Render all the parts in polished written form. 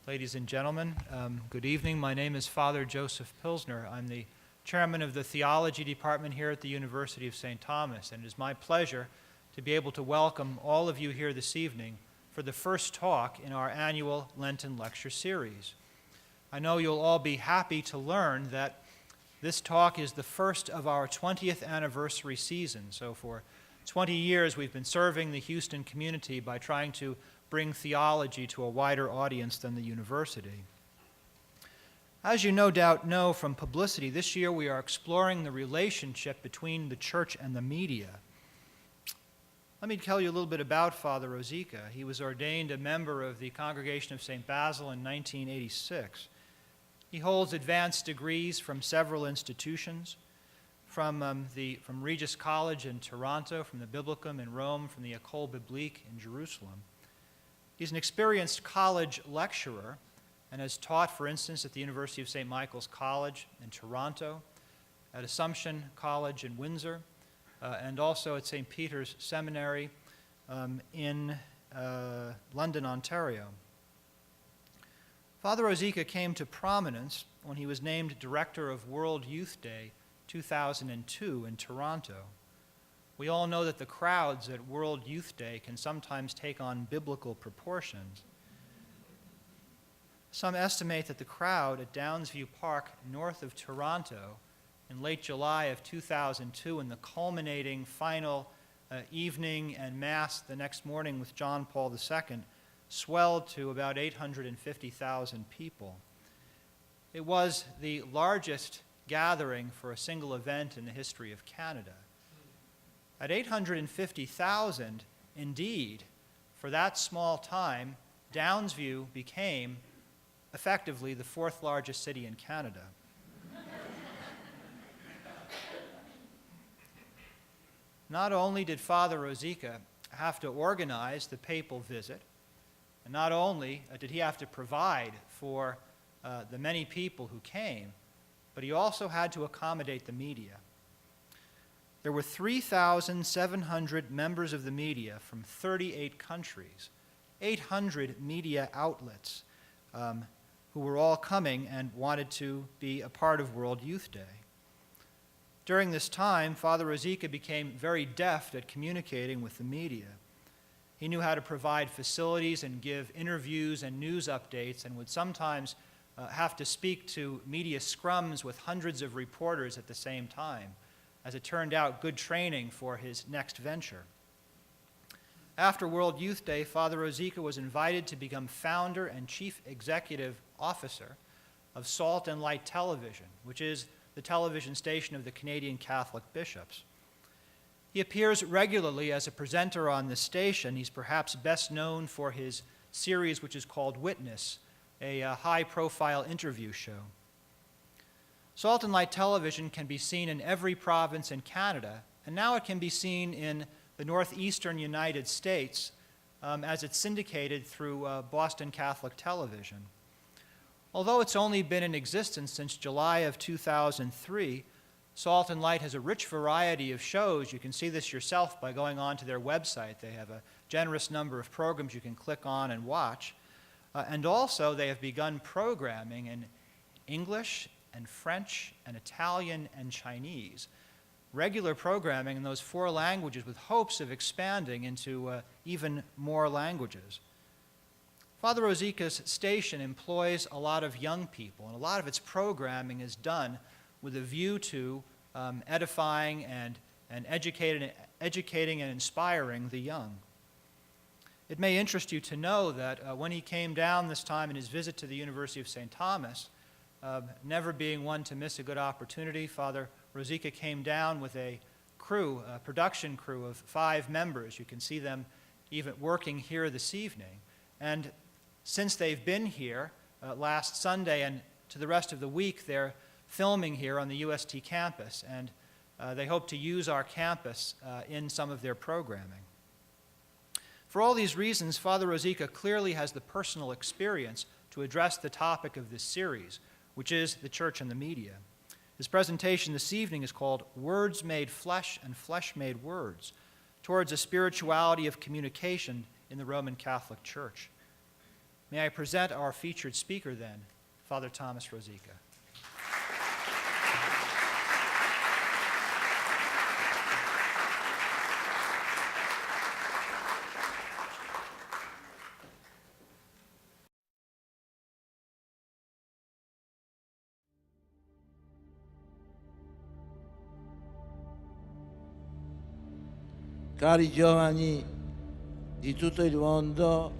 Ladies and gentlemen, good evening. My name is Father Joseph Pilsner. I'm the chairman of the theology department here at the University of St. Thomas, and it is my pleasure to be able to welcome all of you here this evening for the first talk in our annual Lenten lecture series. I know you'll all be happy to learn that this talk is the first of our 20th anniversary season. So for 20 years, we've been serving the Houston community by trying to bring theology to a wider audience than the university. As you no doubt know from publicity, this year we are exploring the relationship between the church and the media. Let me tell you a little bit about Father Rosica. He was ordained a member of the Congregation of St. Basil in 1986. He holds advanced degrees from several institutions, from Regis College in Toronto, from the Biblicum in Rome, from the École Biblique in Jerusalem. He's an experienced college lecturer and has taught, for instance, at the University of St. Michael's College in Toronto, at Assumption College in Windsor, and also at St. Peter's Seminary in London, Ontario. Father Rosica came to prominence when he was named director of World Youth Day 2002 in Toronto. We all know that the crowds at World Youth Day can sometimes take on biblical proportions. Some estimate that the crowd at Downsview Park north of Toronto in late July of 2002, in the culminating final evening and Mass the next morning with John Paul II, swelled to about 850,000 people. It was the largest gathering for a single event in the history of Canada. At 850,000, indeed, for that small time, Downsview became effectively the fourth largest city in Canada. Not only did Father Rosica have to organize the papal visit, and not only did he have to provide for the many people who came, but he also had to accommodate the media. There were 3,700 members of the media from 38 countries, 800 media outlets who were all coming and wanted to be a part of World Youth Day. During this time, Father Rosica became very deft at communicating with the media. He knew how to provide facilities and give interviews and news updates, and would sometimes have to speak to media scrums with hundreds of reporters at the same time. As it turned out, good training for his next venture. After World Youth Day, Father Rosica was invited to become founder and chief executive officer of Salt and Light Television, which is the television station of the Canadian Catholic bishops. He appears regularly as a presenter on this station. He's perhaps best known for his series, which is called Witness, a high-profile interview show. Salt and Light Television can be seen in every province in Canada, and now it can be seen in the northeastern United States as it's syndicated through Boston Catholic Television. Although it's only been in existence since July of 2003, Salt and Light has a rich variety of shows. You can see this yourself by going on to their website. They have a generous number of programs you can click on and watch. And also, they have begun programming in English and French and Italian and Chinese. Regular programming in those four languages with hopes of expanding into even more languages. Father Rosica's station employs a lot of young people, and a lot of its programming is done with a view to edifying and educating and inspiring the young. It may interest you to know that when he came down this time in his visit to the University of St. Thomas, never being one to miss a good opportunity, Father Rosica came down with a production crew of 5 members. You can see them even working here this evening. And since they've been here last Sunday and to the rest of the week, they're filming here on the UST campus, and they hope to use our campus in some of their programming. For all these reasons, Father Rosica clearly has the personal experience to address the topic of this series, which is the church and the media. His presentation this evening is called Words Made Flesh and Flesh Made Words, towards a spirituality of communication in the Roman Catholic Church. May I present our featured speaker then, Father Thomas Rosica. Cari giovani di tutto il mondo,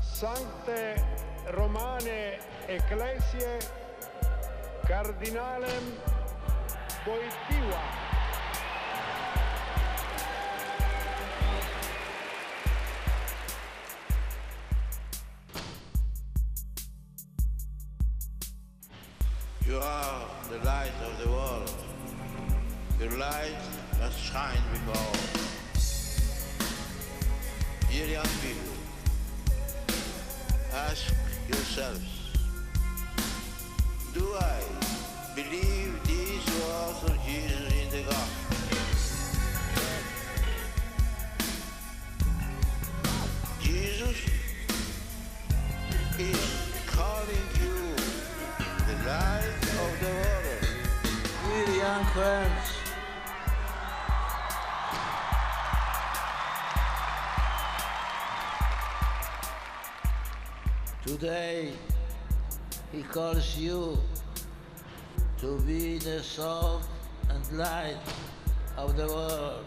Sancte Romane Ecclesiae Cardinalem Wojtyła. you are the light of the world. Your light must shine before all. Dear young people, ask yourselves, do I believe these words of Jesus in the gospel? Jesus is calling you the light of the world. Dear young friends, today, he calls you to be the salt and light of the world.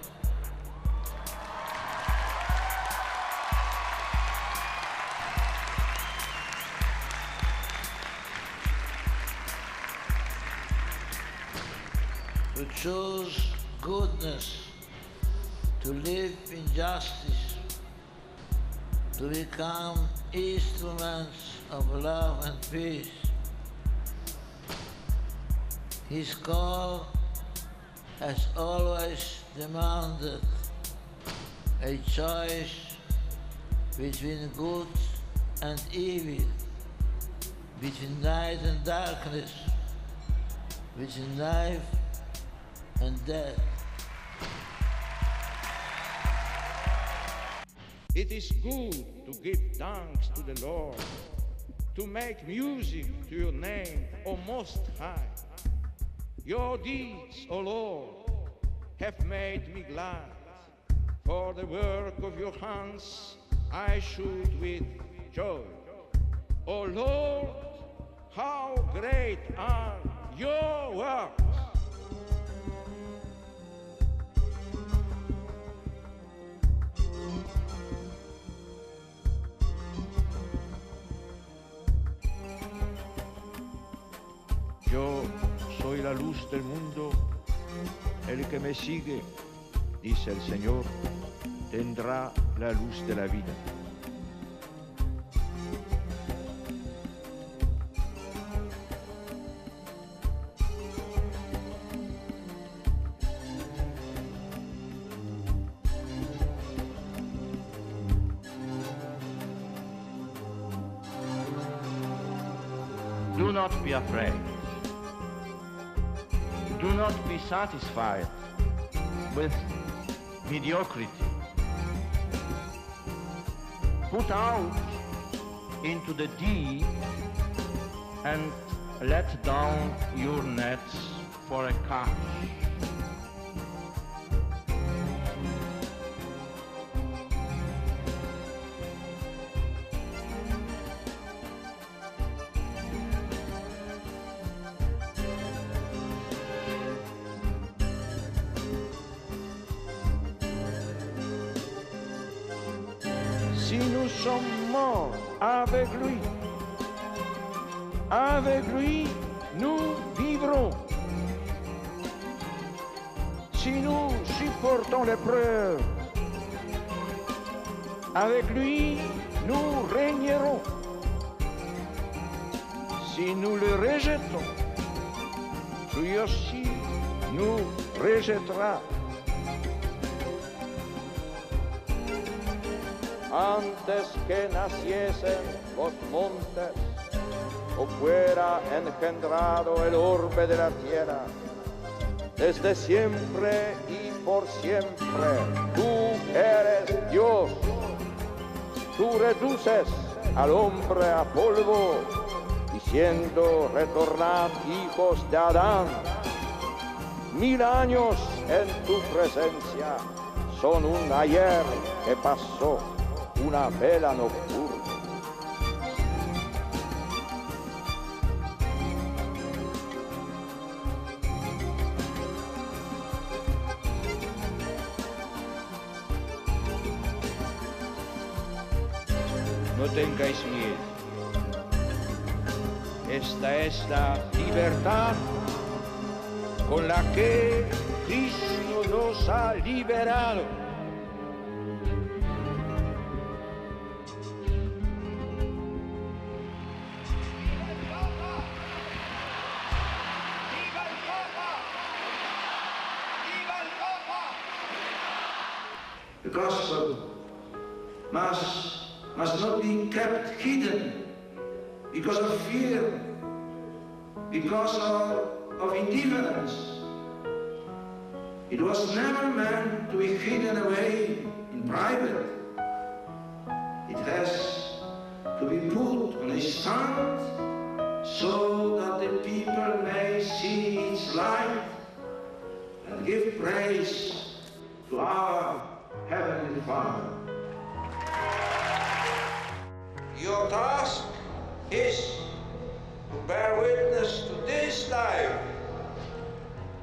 To choose goodness, to live in justice, to become instruments of love and peace. His call has always demanded a choice between good and evil, between light and darkness, between life and death. It is good to give thanks to the Lord, to make music to your name, O Most High. Your deeds, O Lord, have made me glad. For the work of your hands I should with joy. O Lord, how great are your works! Yo soy la luz del mundo, el que me sigue, dice el Señor, tendrá la luz de la vida. Do not be afraid. Do not be satisfied with mediocrity. Put out into the deep and let down your nets for a catch. Si nous sommes morts avec lui, Avec lui, nous vivrons. Si nous supportons l'épreuve, avec lui, nous régnerons. Si nous le rejetons, lui aussi nous rejettera. Antes que naciesen los montes, o fuera engendrado el orbe de la tierra, desde siempre y por siempre, tú eres Dios. Tú reduces al hombre a polvo, diciendo, retornad hijos de Adán. 1000 años en tu presencia son un ayer que pasó, una vela nocturna. No tengáis miedo. Esta es la libertad con la que Cristo nos ha liberado. The gospel must not be kept hidden because of fear, because of indifference. It was never meant to be hidden away in private. It has to be put on a stand so that the people may see its light and give praise to our Heavenly Father. Your task is to bear witness to this life,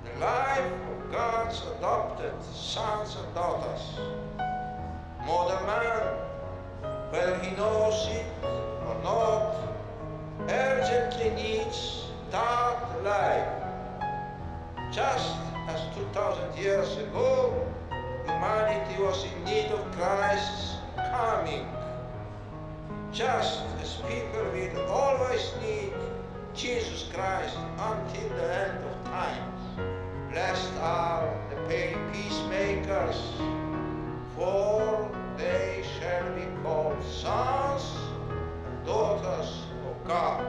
the life of God's adopted sons and daughters. Modern man, whether he knows it or not, urgently needs that life. Just as 2000 years ago, humanity was in need of Christ's coming. Just as people will always need Jesus Christ until the end of times. Blessed are the peacemakers, for they shall be called sons and daughters of God.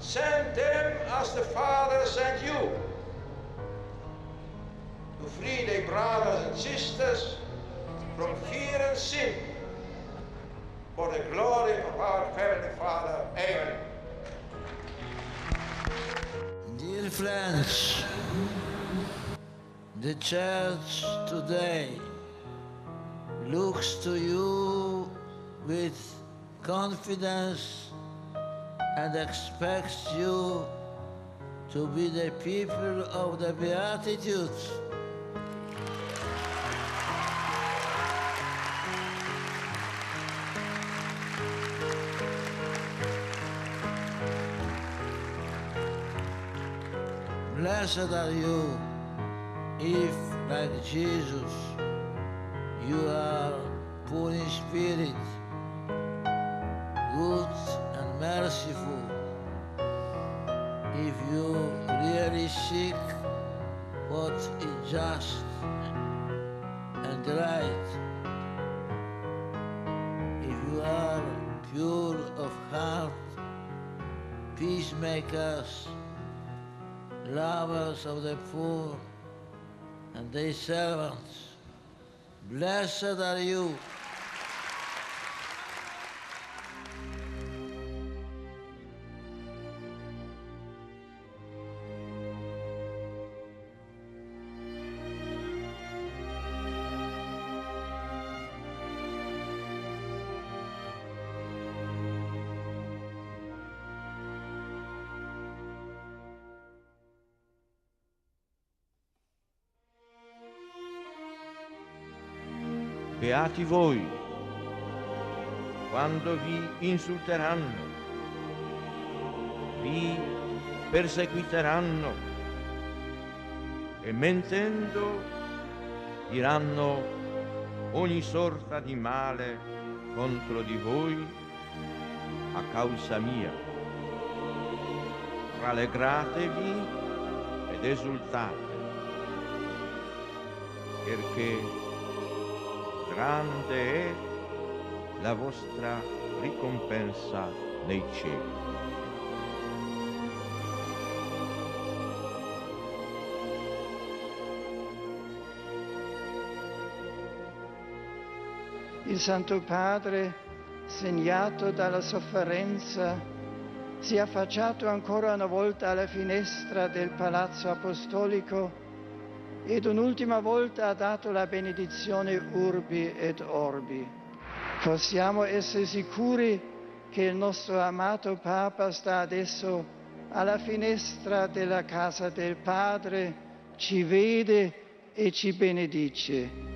Send them as the Father sent you, to free their brothers and sisters from fear and sin, for the glory of our Heavenly Father. Amen. Dear friends, the Church today looks to you with confidence and expects you to be the people of the Beatitudes. Blessed are you if, like Jesus, you are poor in spirit, good and merciful. If you really seek what is just and right, if you are pure of heart, peacemakers, lovers of the poor and their servants, blessed are you. Beati voi, quando vi insulteranno, vi perseguiteranno e mentendo diranno ogni sorta di male contro di voi a causa mia. Rallegratevi ed esultate, perché grande è la vostra ricompensa nei cieli. Il Santo Padre, segnato dalla sofferenza, si è affacciato ancora una volta alla finestra del Palazzo Apostolico ed un'ultima volta ha dato la benedizione Urbi et Orbi. Possiamo essere sicuri che il nostro amato Papa sta adesso alla finestra della casa del Padre, ci vede e ci benedice.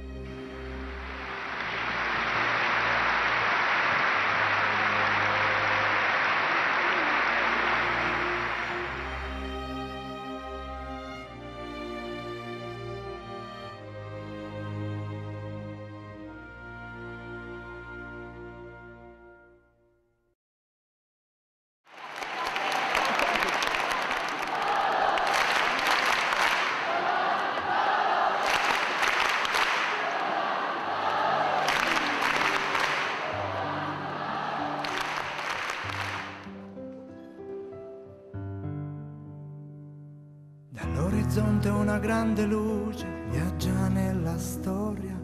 Dall'orizzonte una grande luce viaggia nella storia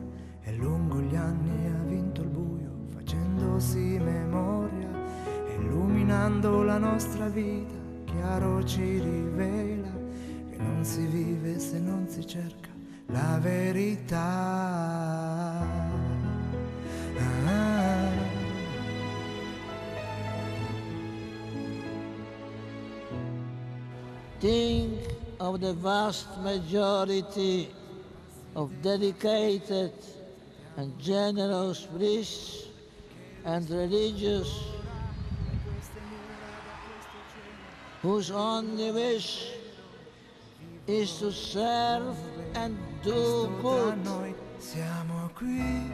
e lungo gli anni ha vinto il buio facendosi memoria, illuminando la nostra vita, chiaro ci rivela che non si vive se non si cerca la verità. Think of the vast majority of dedicated and generous priests and religious whose only wish is to serve and do good. Noi siamo qui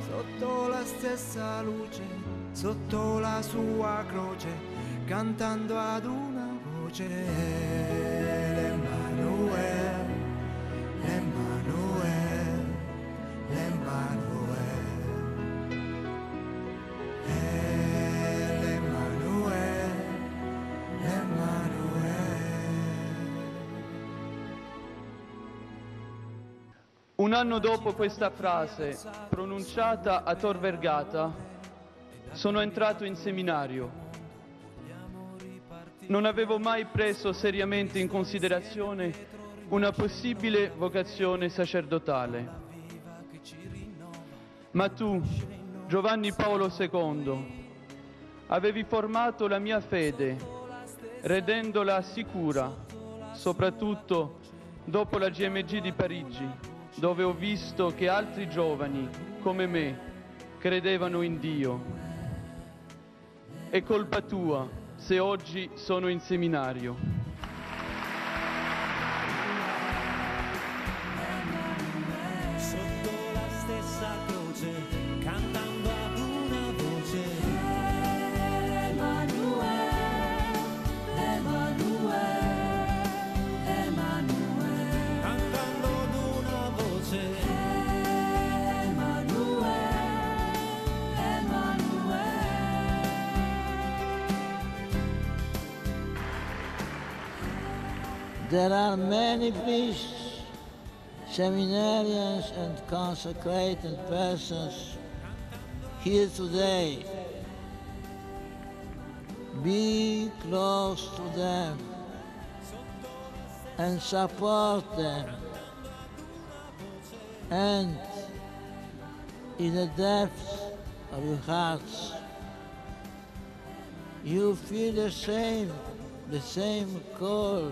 sotto la stessa luce, sotto la sua croce, cantando ad una voce l'Emanuele, l'Emanuele, l'Emanuele, l'Emanuele, l'Emanuele. Un anno dopo questa frase, pronunciata a Tor Vergata, sono entrato in seminario. Non avevo mai preso seriamente in considerazione una possibile vocazione sacerdotale. Ma tu, Giovanni Paolo II, avevi formato la mia fede, rendendola sicura, soprattutto dopo la GMG di Parigi, dove ho visto che altri giovani, come me, credevano in Dio. È colpa tua se oggi sono in seminario. Sotto la stessa croce, cantando ad una voce, Emanuele, Emanuele, Emanuele, cantando ad una voce, Emanuele, Emanuele. There are many priests, seminarians and consecrated persons here today. Be close to them and support them, and in the depths of your hearts you feel the same call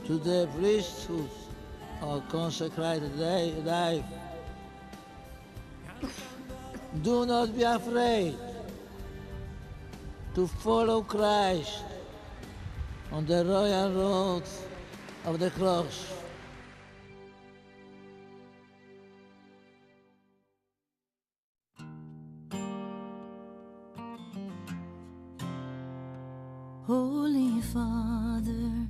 to the priesthood or consecrated life. Do not be afraid to follow Christ on the royal road of the cross. Holy Father,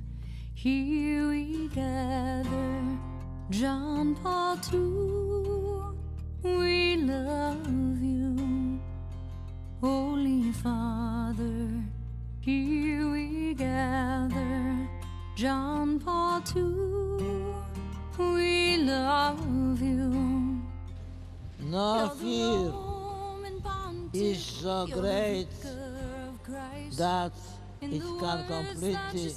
here we gather, John Paul II, we love you. Holy Father, here we gather, John Paul II, we love you. No fear is so great that it can completely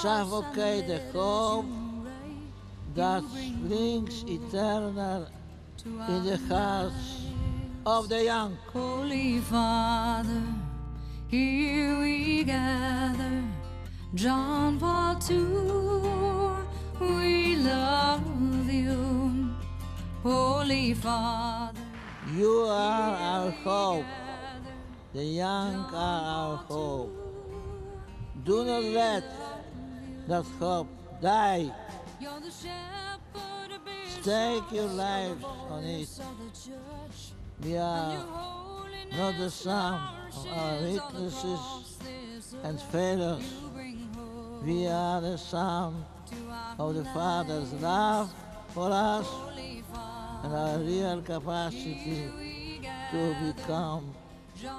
suffocate the hope that springs eternal in the hearts of the young. Holy Father, here we gather, John Paul II, we love you. Holy Father, you are our hope. The young are our hope. Do not let that hope die. Stake your lives on it. We are not the sum of our weaknesses and failures. We are the sum of the Father's love for us and our real capacity to become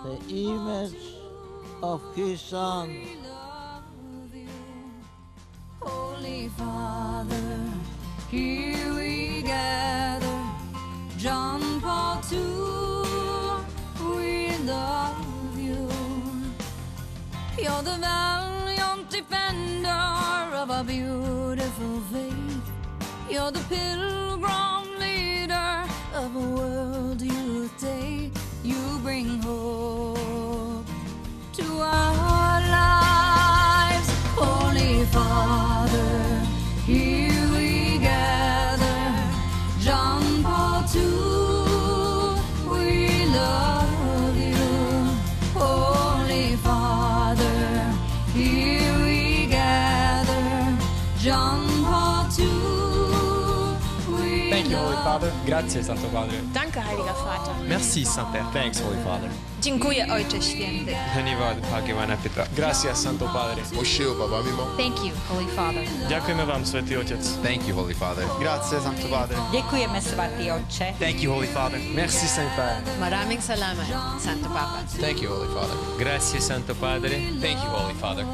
the image of His Son. Holy Father, here we gather, John Paul II, we love you. You're the valiant defender of our beautiful faith. You're the pilgrim leader of a world youth day. You bring hope to our lives. Holy Father, here we gather, John Paul II, we love you. Holy Father, here we gather, John Paul II. Thank you, Holy Father. Grazie, Santo Padre. Danke, Heiliger Vater. Merci, Saint-Père. Thanks, Holy Father. Dziękuję, Ojcze Święty. धन्यवाद, भाग्यवान पिता. Gracias, Santo Padre. Thank you, Holy Father. Ďakujeme vám, Svätý Otec. Thank you, Holy Father. Grazie, Santo Padre. Děkujeme, Svatý Otče. Thank you, Holy Father. Merci, Saint-Père. Maraming salamat, Santo Papa. Thank you, Holy Father. Grazie, Santo Padre. Thank you, Holy Father.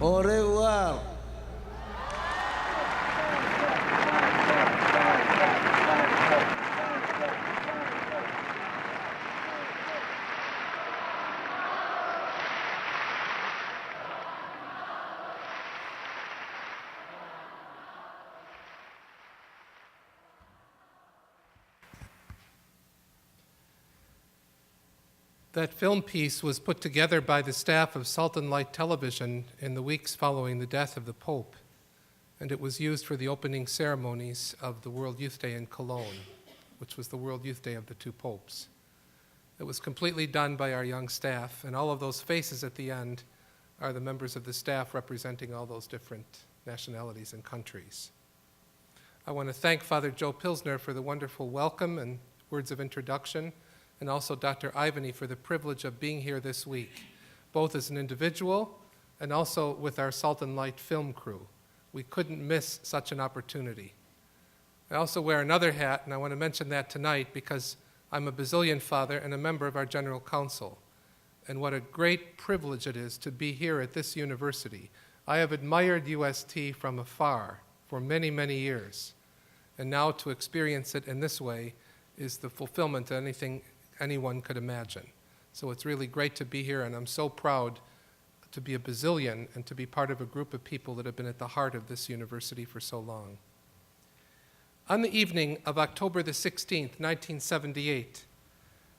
Au revoir. That film piece was put together by the staff of Salt and Light Television in the weeks following the death of the Pope, and it was used for the opening ceremonies of the World Youth Day in Cologne, which was the World Youth Day of the two popes. It was completely done by our young staff, and all of those faces at the end are the members of the staff representing all those different nationalities and countries. I want to thank Father Joe Pilsner for the wonderful welcome and words of introduction, and also Dr. Ivany for the privilege of being here this week, both as an individual and also with our Salt and Light film crew. We couldn't miss such an opportunity. I also wear another hat, and I want to mention that tonight because I'm a Basilian father and a member of our General Council. And what a great privilege it is to be here at this university. I have admired UST from afar for many, many years. And now to experience it in this way is the fulfillment of anything anyone could imagine. So it's really great to be here, and I'm so proud to be a Basilian and to be part of a group of people that have been at the heart of this university for so long. On the evening of October the 16th, 1978,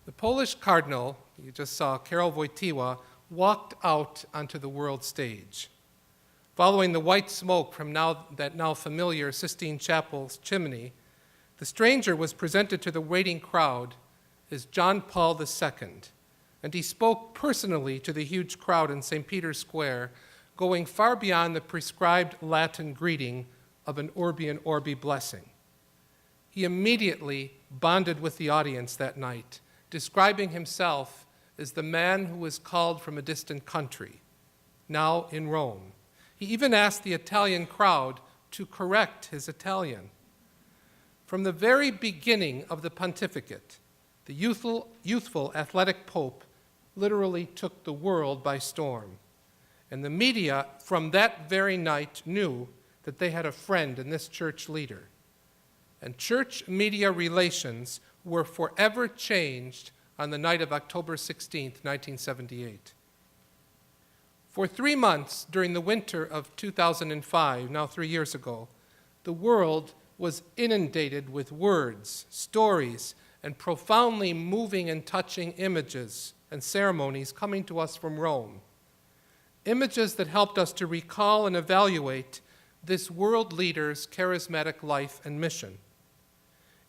the Polish cardinal, you just saw, Karol Wojtyła, walked out onto the world stage. following the white smoke from that now familiar Sistine Chapel's chimney, the stranger was presented to the waiting crowd as John Paul II, and he spoke personally to the huge crowd in St. Peter's Square, going far beyond the prescribed Latin greeting of an Urbi and Orbi blessing. He immediately bonded with the audience that night, describing himself as the man who was called from a distant country, now in Rome. He even asked the Italian crowd to correct his Italian. From the very beginning of the pontificate, the youthful athletic pope literally took the world by storm. And the media from that very night knew that they had a friend in this church leader. And church-media relations were forever changed on the night of October 16, 1978. For 3 months during the winter of 2005, now 3 years ago, the world was inundated with words, stories, and profoundly moving and touching images and ceremonies coming to us from Rome. Images that helped us to recall and evaluate this world leader's charismatic life and mission.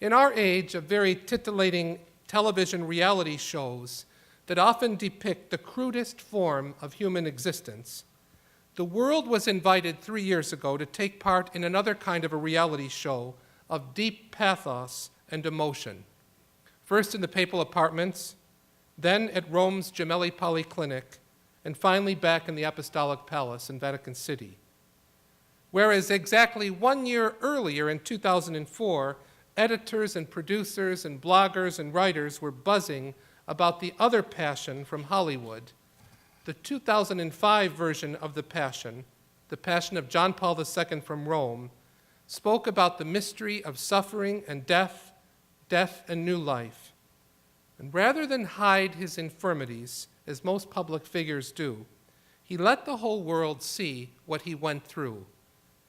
In our age of very titillating television reality shows that often depict the crudest form of human existence, the world was invited 3 years ago to take part in another kind of a reality show of deep pathos and emotion. First in the papal apartments, then at Rome's Gemelli Polyclinic, and finally back in the Apostolic Palace in Vatican City. Whereas exactly 1 year earlier in 2004, editors and producers and bloggers and writers were buzzing about the other Passion from Hollywood, the 2005 version of the Passion of John Paul II from Rome, spoke about the mystery of suffering and death and new life. And rather than hide his infirmities, as most public figures do, he let the whole world see what he went through.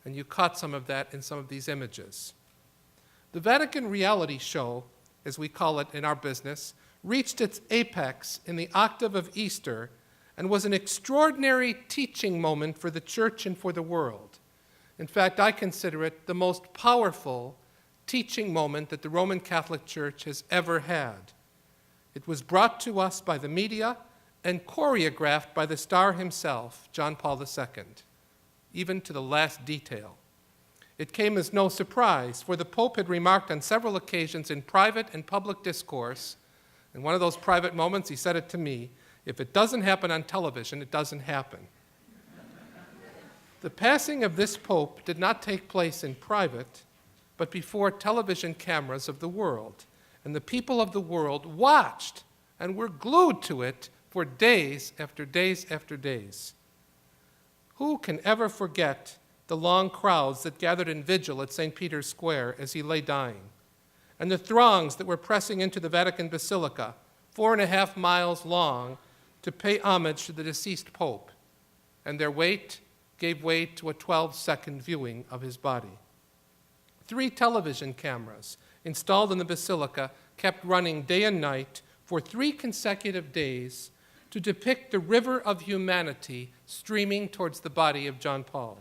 And you caught some of that in some of these images. The Vatican reality show, as we call it in our business, reached its apex in the octave of Easter and was an extraordinary teaching moment for the church and for the world. In fact, I consider it the most powerful teaching moment that the Roman Catholic Church has ever had. It was brought to us by the media and choreographed by the star himself, John Paul II, even to the last detail. It came as no surprise, for the Pope had remarked on several occasions in private and public discourse, in one of those private moments he said it to me, if it doesn't happen on television, it doesn't happen. The passing of this Pope did not take place in private, but before television cameras of the world, and the people of the world watched and were glued to it for days after days after days. Who can ever forget the long crowds that gathered in vigil at St. Peter's Square as he lay dying, and the throngs that were pressing into the Vatican Basilica, 4.5 miles long, to pay homage to the deceased Pope, and their wait gave way to a 12-second viewing of his body. 3 television cameras installed in the Basilica kept running day and night for 3 consecutive days to depict the river of humanity streaming towards the body of John Paul.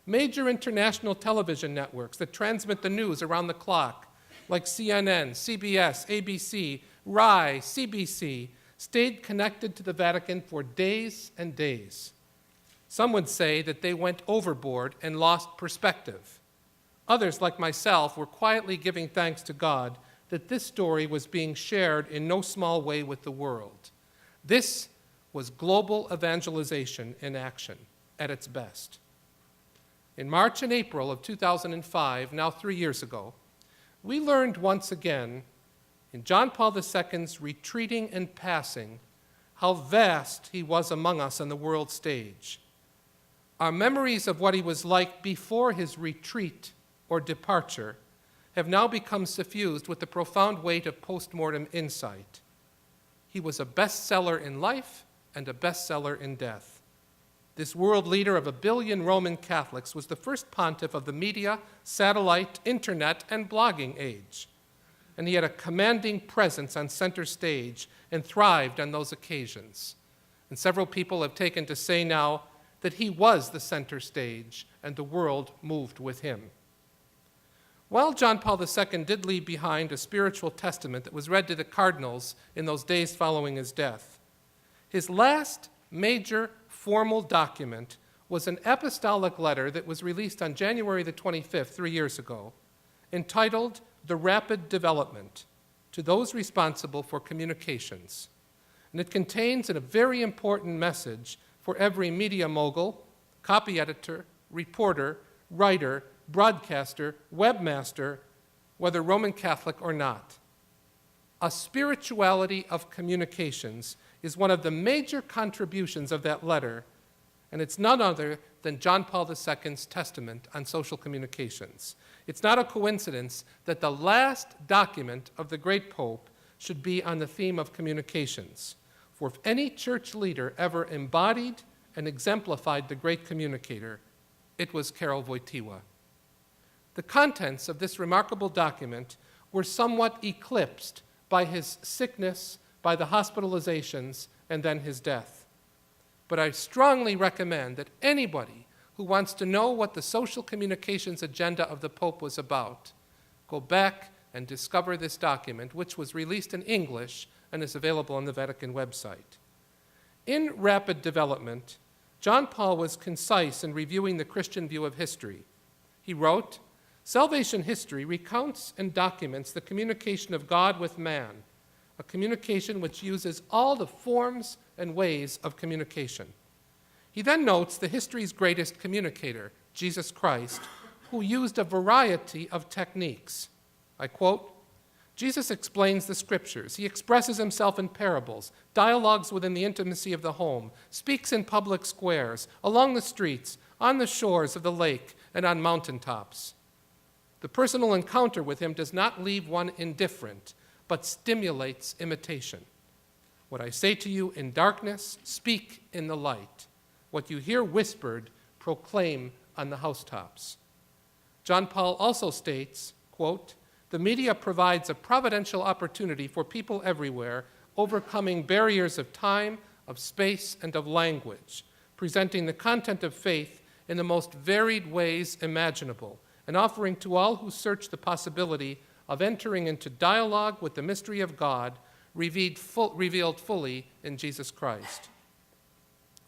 Major international television networks that transmit the news around the clock, like CNN, CBS, ABC, RAI, CBC, stayed connected to the Vatican for days and days. Some would say that they went overboard and lost perspective. Others, like myself, were quietly giving thanks to God that this story was being shared in no small way with the world. This was global evangelization in action at its best. In March and April of 2005, now 3 years ago, we learned once again, in John Paul II's retreating and passing, how vast he was among us on the world stage. Our memories of what he was like before his retreat or departure have now become suffused with the profound weight of post-mortem insight. He was a bestseller in life and a bestseller in death. This world leader of 1 billion Roman Catholics was the first pontiff of the media, satellite, internet, and blogging age. And he had a commanding presence on center stage and thrived on those occasions. And several people have taken to say now that he was the center stage and the world moved with him. While John Paul II did leave behind a spiritual testament that was read to the cardinals in those days following his death, his last major formal document was an apostolic letter that was released on January the 25th, 3 years ago, entitled The Rapid Development, to those responsible for communications. And it contains a very important message for every media mogul, copy editor, reporter, writer, broadcaster, webmaster, whether Roman Catholic or not. A spirituality of communications is one of the major contributions of that letter, and it's none other than John Paul II's testament on social communications. It's not a coincidence that the last document of the great Pope should be on the theme of communications. For if any church leader ever embodied and exemplified the great communicator, it was Karol Wojtyła. The contents of this remarkable document were somewhat eclipsed by his sickness, by the hospitalizations, and then his death. But I strongly recommend that anybody who wants to know what the social communications agenda of the Pope was about, go back and discover this document, which was released in English and is available on the Vatican website. In Rapid Development, John Paul was concise in reviewing the Christian view of history. He wrote, "Salvation history recounts and documents the communication of God with man, a communication which uses all the forms and ways of communication." He then notes the history's greatest communicator, Jesus Christ, who used a variety of techniques. I quote, "Jesus explains the scriptures. He expresses himself in parables, dialogues within the intimacy of the home, speaks in public squares, along the streets, on the shores of the lake, and on mountaintops. The personal encounter with him does not leave one indifferent, but stimulates imitation. What I say to you in darkness, speak in the light. What you hear whispered, proclaim on the housetops." John Paul also states, quote, "The media provides a providential opportunity for people everywhere, overcoming barriers of time, of space, and of language, presenting the content of faith in the most varied ways imaginable, and offering to all who search the possibility of entering into dialogue with the mystery of God revealed fully in Jesus Christ."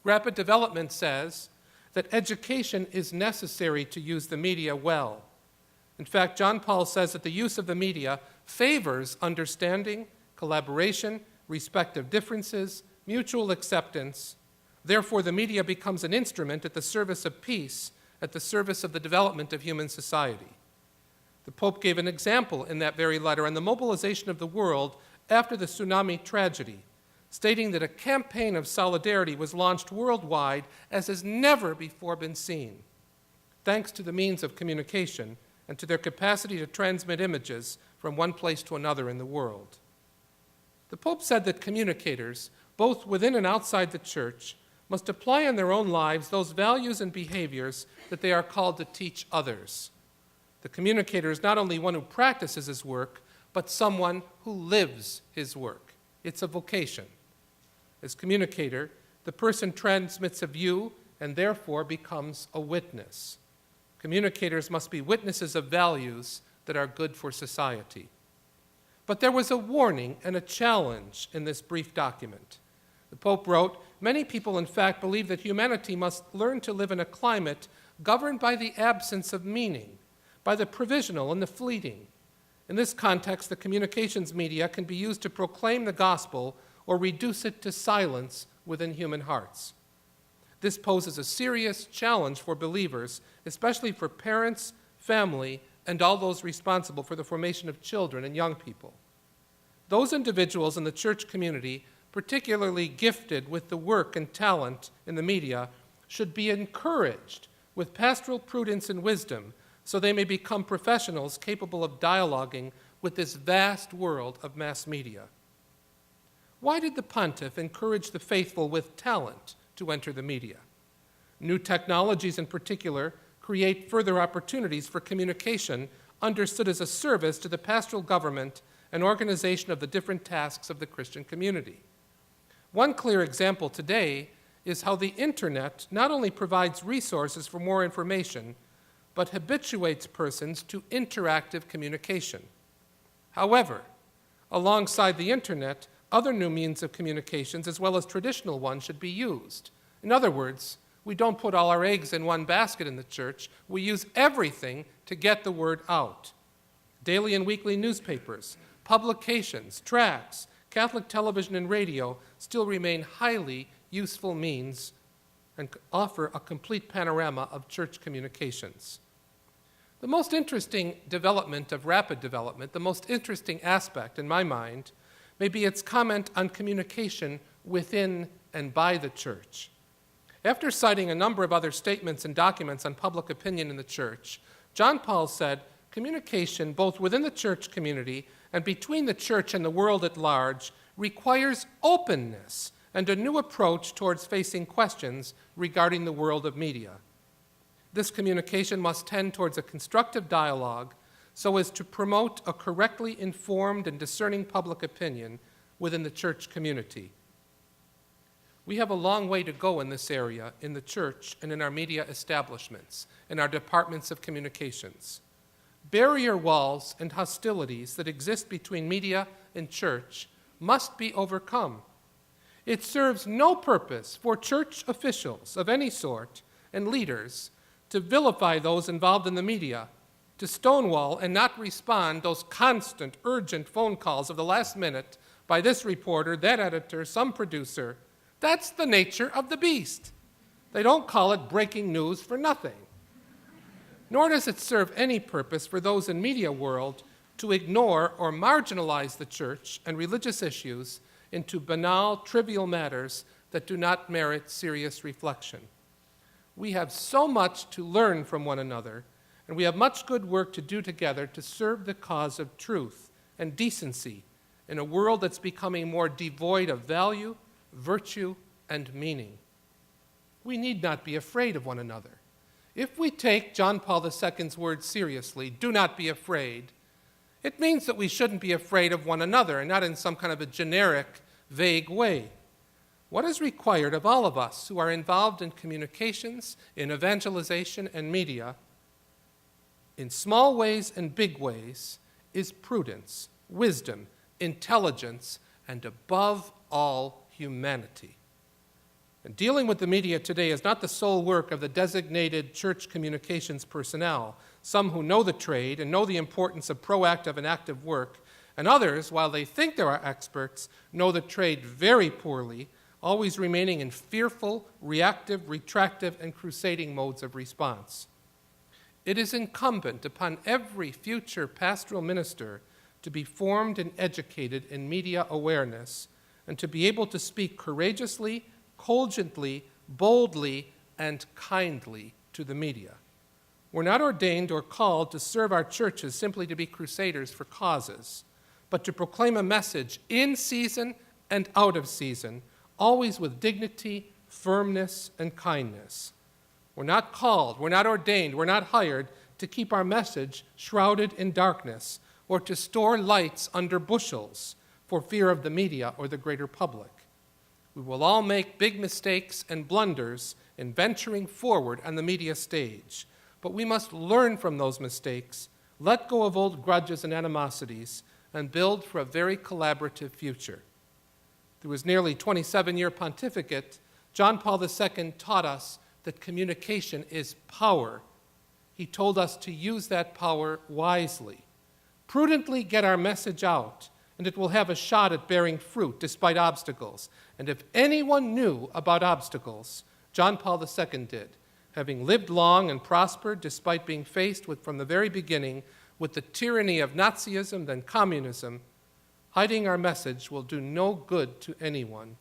Rapid Development says that education is necessary to use the media well. In fact, John Paul says that the use of the media favors understanding, collaboration, respect of differences, mutual acceptance. Therefore, the media becomes an instrument at the service of peace, at the service of the development of human society. The Pope gave an example in that very letter on the mobilization of the world after the tsunami tragedy, stating that a campaign of solidarity was launched worldwide as has never before been seen, thanks to the means of communication and to their capacity to transmit images from one place to another in the world. The Pope said that communicators, both within and outside the Church, must apply in their own lives those values and behaviors that they are called to teach others. The communicator is not only one who practices his work, but someone who lives his work. It's a vocation. As communicator, the person transmits a view and therefore becomes a witness. Communicators must be witnesses of values that are good for society. But there was a warning and a challenge in this brief document. The Pope wrote, "Many people, in fact, believe that humanity must learn to live in a climate governed by the absence of meaning, by the provisional and the fleeting. In this context, the communications media can be used to proclaim the gospel or reduce it to silence within human hearts. This poses a serious challenge for believers, especially for parents, family, and all those responsible for the formation of children and young people. Those individuals in the church community, particularly gifted with the work and talent in the media, should be encouraged with pastoral prudence and wisdom so they may become professionals capable of dialoguing with this vast world of mass media." Why did the pontiff encourage the faithful with talent to enter the media? New technologies in particular create further opportunities for communication understood as a service to the pastoral government and organization of the different tasks of the Christian community. One clear example today is how the internet not only provides resources for more information, but habituates persons to interactive communication. However, alongside the internet, other new means of communications as well as traditional ones should be used. In other words, we don't put all our eggs in one basket in the church. We use everything to get the word out. Daily and weekly newspapers, publications, tracts, Catholic television and radio still remain highly useful means and offer a complete panorama of church communications. The most interesting development of rapid development, the most interesting aspect in my mind, may be its comment on communication within and by the church. After citing a number of other statements and documents on public opinion in the church, John Paul said, communication both within the church community and between the church and the world at large requires openness and a new approach towards facing questions regarding the world of media. This communication must tend towards a constructive dialogue so as to promote a correctly informed and discerning public opinion within the church community. We have a long way to go in this area in the church and in our media establishments, in our departments of communications. Barrier walls and hostilities that exist between media and church must be overcome. It serves no purpose for church officials of any sort and leaders to vilify those involved in the media, to stonewall and not respond those constant, urgent phone calls of the last minute by this reporter, that editor, some producer. That's the nature of the beast. They don't call it breaking news for nothing. Nor does it serve any purpose for those in media world to ignore or marginalize the church and religious issues into banal, trivial matters that do not merit serious reflection. We have so much to learn from one another, and we have much good work to do together to serve the cause of truth and decency in a world that's becoming more devoid of value, virtue, and meaning. We need not be afraid of one another. If we take John Paul II's words seriously, do not be afraid, it means that we shouldn't be afraid of one another and not in some kind of a generic, vague way. What is required of all of us who are involved in communications, in evangelization and media, in small ways and big ways, is prudence, wisdom, intelligence, and above all, humanity. And dealing with the media today is not the sole work of the designated church communications personnel, some who know the trade and know the importance of proactive and active work, and others, while they think they are experts, know the trade very poorly, always remaining in fearful, reactive, retractive, and crusading modes of response. It is incumbent upon every future pastoral minister to be formed and educated in media awareness and to be able to speak courageously, cogently, boldly, and kindly to the media. We're not ordained or called to serve our churches simply to be crusaders for causes, but to proclaim a message in season and out of season, always with dignity, firmness, and kindness. We're not called, we're not ordained, we're not hired to keep our message shrouded in darkness or to store lights under bushels for fear of the media or the greater public. We will all make big mistakes and blunders in venturing forward on the media stage, but we must learn from those mistakes, let go of old grudges and animosities, and build for a very collaborative future. Through his nearly 27-year pontificate, John Paul II taught us that communication is power. He told us to use that power wisely. Prudently get our message out, and it will have a shot at bearing fruit despite obstacles. And if anyone knew about obstacles, John Paul II did, having lived long and prospered despite being faced with, from the very beginning, with the tyranny of Nazism, then communism. Hiding our message will do no good to anyone.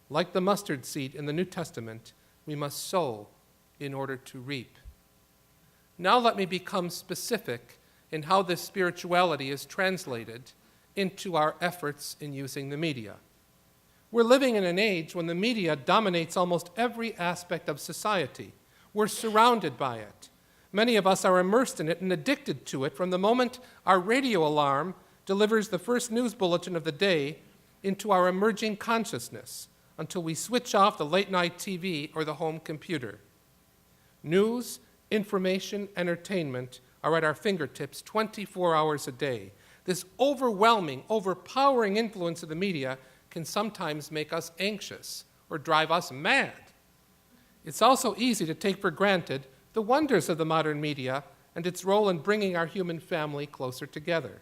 Like the mustard seed in the New Testament, we must sow in order to reap. Now let me become specific in how this spirituality is translated into our efforts in using the media. We're living in an age when the media dominates almost every aspect of society. We're surrounded by it. Many of us are immersed in it and addicted to it from the moment our radio alarm delivers the first news bulletin of the day into our emerging consciousness. until we switch off the late-night TV or the home computer. News, information, entertainment are at our fingertips 24 hours a day. This overwhelming, overpowering influence of the media can sometimes make us anxious or drive us mad. It's also easy to take for granted the wonders of the modern media and its role in bringing our human family closer together.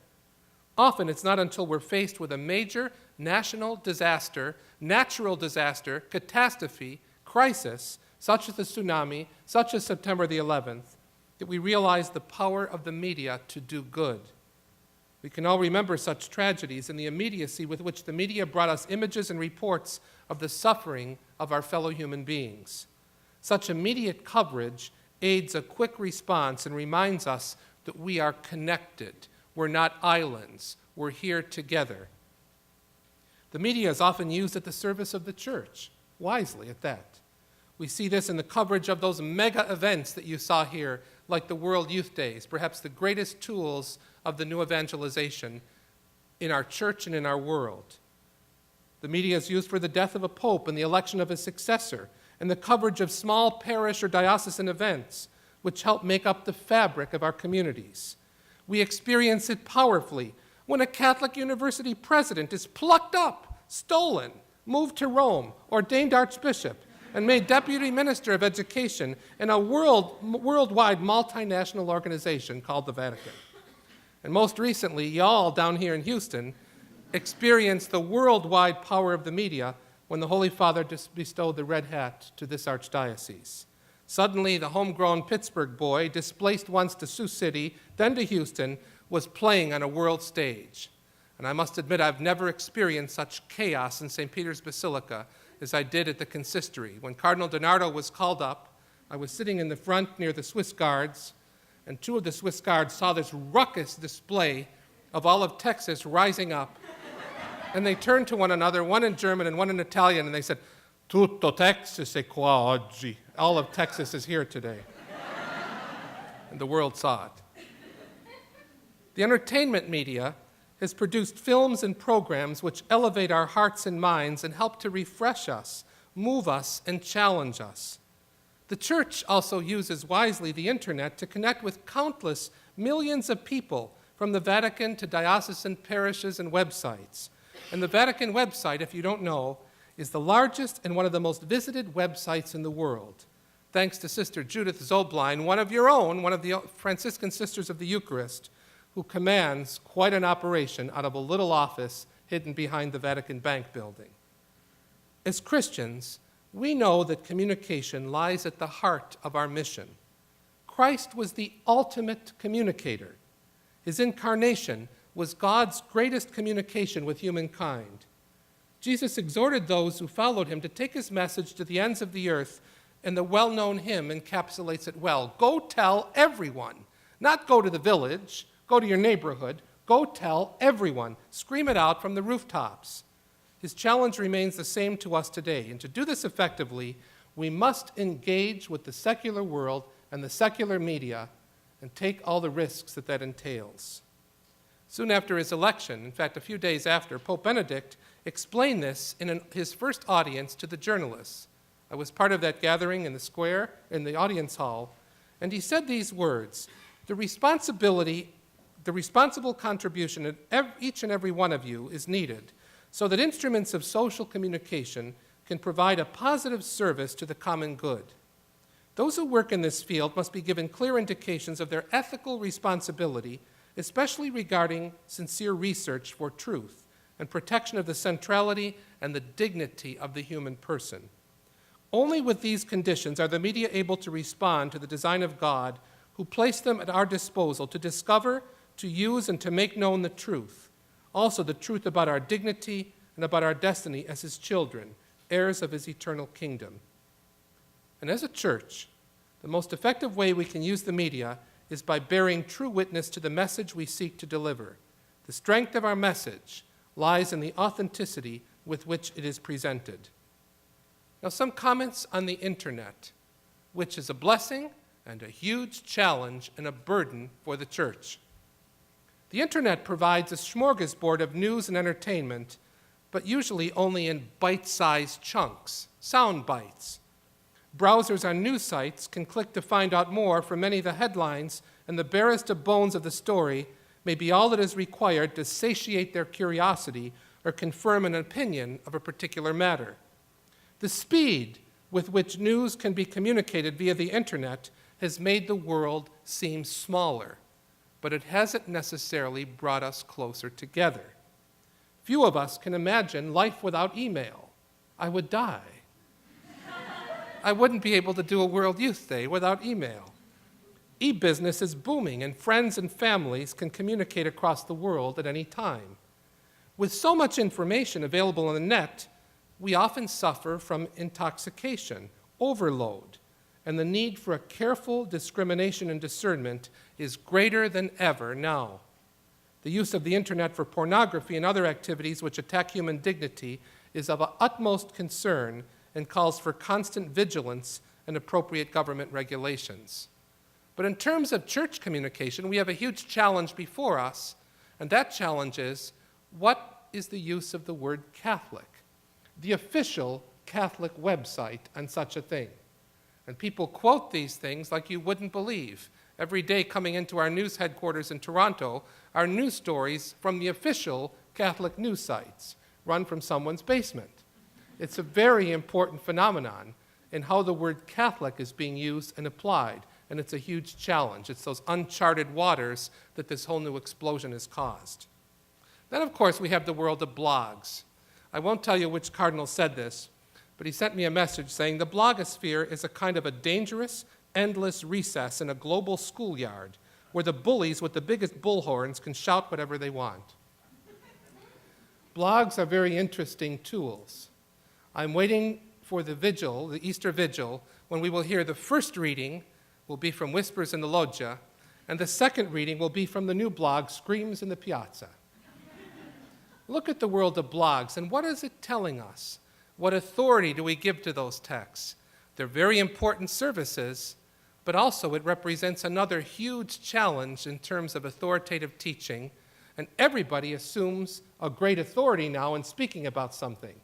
Often it's not until we're faced with a major national disaster, natural disaster, catastrophe, crisis, such as the tsunami, such as September the 11th, that we realize the power of the media to do good. We can all remember such tragedies and the immediacy with which the media brought us images and reports of the suffering of our fellow human beings. Such immediate coverage aids a quick response and reminds us that we are connected. We're not islands. We're here together. The media is often used at the service of the church, wisely at that. We see this in the coverage of those mega events that you saw here, like the World Youth Days, perhaps the greatest tools of the new evangelization in our church and in our world. The media is used for the death of a pope and the election of a successor, and the coverage of small parish or diocesan events, which help make up the fabric of our communities. We experience it powerfully when a Catholic university president is plucked up, stolen, moved to Rome, ordained archbishop, and made deputy minister of education in a worldwide multinational organization called the Vatican. And most recently, y'all down here in Houston experienced the worldwide power of the media when the Holy Father bestowed the red hat to this archdiocese. Suddenly, the homegrown Pittsburgh boy, displaced once to Sioux City, then to Houston, was playing on a world stage. And I must admit, I've never experienced such chaos in St. Peter's Basilica as I did at the consistory. When Cardinal DiNardo was called up, I was sitting in the front near the Swiss guards, and two of the Swiss guards saw this ruckus display of all of Texas rising up. And they turned to one another, one in German and one in Italian, and they said, "Tutto Texas è qua oggi." All of Texas is here today. And the world saw it. The entertainment media has produced films and programs which elevate our hearts and minds and help to refresh us, move us, and challenge us. The church also uses wisely the internet to connect with countless millions of people from the Vatican to diocesan parishes and websites. And the Vatican website, if you don't know, is the largest and one of the most visited websites in the world, thanks to Sister Judith Zoblein, one of your own, one of the Franciscan Sisters of the Eucharist, who commands quite an operation out of a little office hidden behind the Vatican Bank building. As Christians, we know that communication lies at the heart of our mission. Christ was the ultimate communicator. His incarnation was God's greatest communication with humankind. Jesus exhorted those who followed him to take his message to the ends of the earth, and the well-known hymn encapsulates it well. Go tell everyone. Not go to the village, go to your neighborhood, go tell everyone. Scream it out from the rooftops. His challenge remains the same to us today, and to do this effectively, we must engage with the secular world and the secular media and take all the risks that that entails. Soon after his election, in fact, a few days after, Pope Benedict explained this in his first audience to the journalists. I was part of that gathering in the square, in the audience hall, and he said these words: the responsible contribution of each and every one of you is needed so that instruments of social communication can provide a positive service to the common good. Those who work in this field must be given clear indications of their ethical responsibility, especially regarding sincere research for truth and protection of the centrality and the dignity of the human person. Only with these conditions are the media able to respond to the design of God, who placed them at our disposal to discover, to use, and to make known the truth, also the truth about our dignity and about our destiny as his children, heirs of his eternal kingdom. And as a church, the most effective way we can use the media is by bearing true witness to the message we seek to deliver. The strength of our message lies in the authenticity with which it is presented. Now, some comments on the internet, which is a blessing and a huge challenge and a burden for the church. The internet provides a smorgasbord of news and entertainment, but usually only in bite-sized chunks, sound bites. Browsers on news sites can click to find out more, for many of the headlines and the barest of bones of the story may be all that is required to satiate their curiosity or confirm an opinion of a particular matter. The speed with which news can be communicated via the internet has made the world seem smaller, but it hasn't necessarily brought us closer together. Few of us can imagine life without email. I would die. I wouldn't be able to do a World Youth Day without email. E-business is booming, and friends and families can communicate across the world at any time. With so much information available on the net, we often suffer from intoxication, overload, and the need for a careful discrimination and discernment is greater than ever now. The use of the internet for pornography and other activities which attack human dignity is of utmost concern and calls for constant vigilance and appropriate government regulations. But in terms of church communication, we have a huge challenge before us, and that challenge is, what is the use of the word Catholic? The official Catholic website on such a thing. And people quote these things like you wouldn't believe. Every day coming into our news headquarters in Toronto are news stories from the official Catholic news sites, run from someone's basement. It's a very important phenomenon in how the word Catholic is being used and applied, and it's a huge challenge. It's those uncharted waters that this whole new explosion has caused. Then, of course, we have the world of blogs. I won't tell you which cardinal said this, but he sent me a message saying the blogosphere is a kind of a dangerous, endless recess in a global schoolyard where the bullies with the biggest bullhorns can shout whatever they want. Blogs are very interesting tools. I'm waiting for the vigil, the Easter vigil, when we will hear the first reading will be from Whispers in the Loggia, and the second reading will be from the new blog, Screams in the Piazza. Look at the world of blogs, and what is it telling us? What authority do we give to those texts? They're very important services, but also it represents another huge challenge in terms of authoritative teaching, and everybody assumes a great authority now in speaking about something.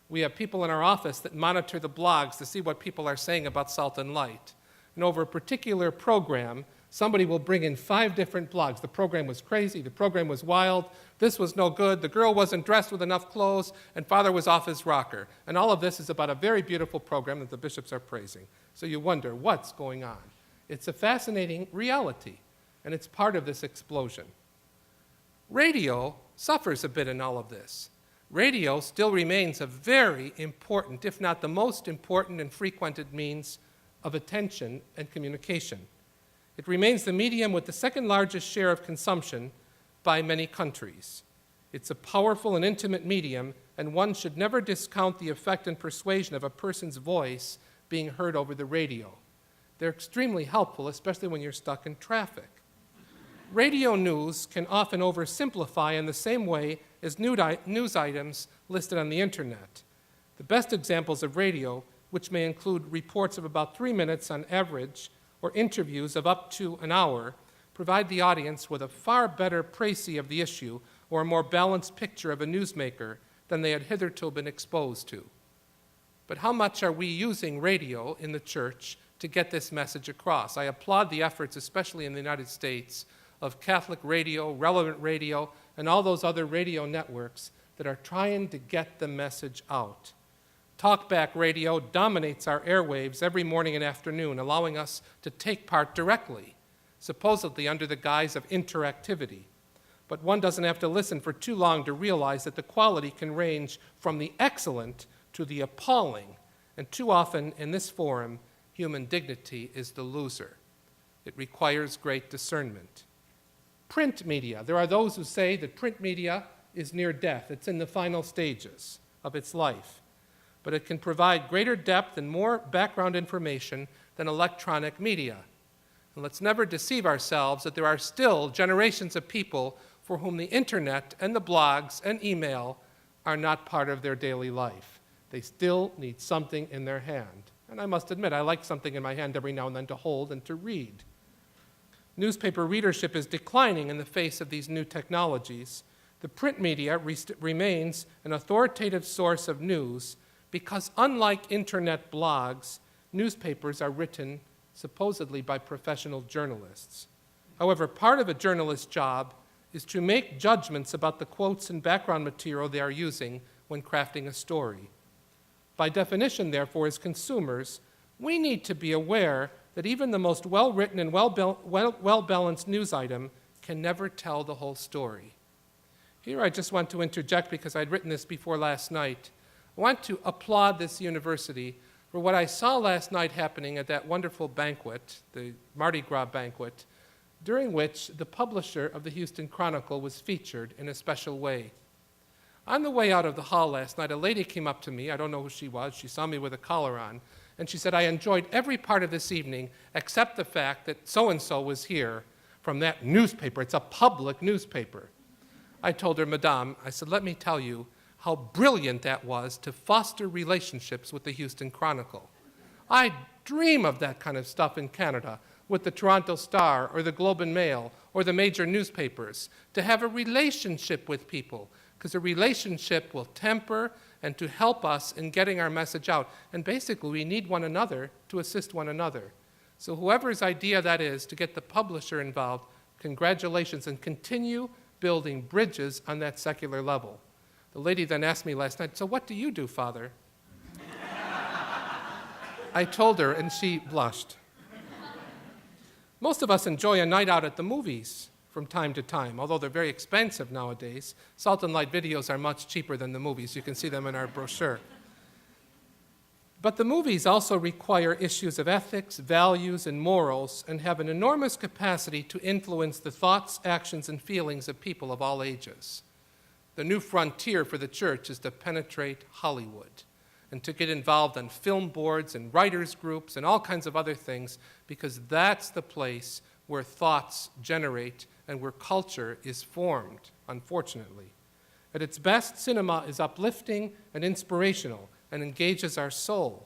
We have people in our office that monitor the blogs to see what people are saying about Salt and Light. And over a particular program, somebody will bring in 5 different blogs. The program was crazy, the program was wild, this was no good, the girl wasn't dressed with enough clothes, and father was off his rocker. And all of this is about a very beautiful program that the bishops are praising. So you wonder, what's going on? It's a fascinating reality, and it's part of this explosion. Radio suffers a bit in all of this. Radio still remains a very important, if not the most important and frequented means of attention and communication. It remains the medium with the second largest share of consumption by many countries. It's a powerful and intimate medium, and one should never discount the effect and persuasion of a person's voice being heard over the radio. They're extremely helpful, especially when you're stuck in traffic. Radio news can often oversimplify in the same way as news items listed on the internet. The best examples of radio, which may include reports of about 3 minutes on average, or interviews of up to an hour, provide the audience with a far better précis of the issue or a more balanced picture of a newsmaker than they had hitherto been exposed to. But how much are we using radio in the church to get this message across? I applaud the efforts, especially in the United States, of Catholic radio, Relevant Radio, and all those other radio networks that are trying to get the message out. Talkback radio dominates our airwaves every morning and afternoon, allowing us to take part directly, supposedly under the guise of interactivity. But one doesn't have to listen for too long to realize that the quality can range from the excellent to the appalling, and too often in this forum, human dignity is the loser. It requires great discernment. Print media. There are those who say that print media is near death. It's in the final stages of its life. But it can provide greater depth and more background information than electronic media. And let's never deceive ourselves that there are still generations of people for whom the internet and the blogs and email are not part of their daily life. They still need something in their hand. And I must admit, I like something in my hand every now and then to hold and to read. Newspaper readership is declining in the face of these new technologies. The print media remains an authoritative source of news because, unlike internet blogs, newspapers are written supposedly by professional journalists. However, part of a journalist's job is to make judgments about the quotes and background material they are using when crafting a story. By definition, therefore, as consumers, we need to be aware that even the most well-written and well-balanced news item can never tell the whole story. Here I just want to interject because I'd written this before last night. I want to applaud this university for what I saw last night happening at that wonderful banquet, the Mardi Gras banquet, during which the publisher of the Houston Chronicle was featured in a special way. On the way out of the hall last night, a lady came up to me. I don't know who she was. She saw me with a collar on. And she said, "I enjoyed every part of this evening except the fact that so-and-so was here from that newspaper. It's a public newspaper." I told her, "Madame," I said, "let me tell you how brilliant that was to foster relationships with the Houston Chronicle. I dream of that kind of stuff in Canada with the Toronto Star or the Globe and Mail or the major newspapers, to have a relationship with people, because a relationship will temper and to help us in getting our message out. And basically, we need one another to assist one another." So whoever's idea that is to get the publisher involved, congratulations, and continue building bridges on that secular level. The lady then asked me last night, "So what do you do, Father?" I told her, and she blushed. Most of us enjoy a night out at the movies from time to time, although they're very expensive nowadays. Salt and Light videos are much cheaper than the movies. You can see them in our brochure. But the movies also require issues of ethics, values, and morals, and have an enormous capacity to influence the thoughts, actions, and feelings of people of all ages. The new frontier for the church is to penetrate Hollywood and to get involved on film boards and writers' groups and all kinds of other things, because that's the place where thoughts generate and where culture is formed, unfortunately. At its best, cinema is uplifting and inspirational and engages our soul.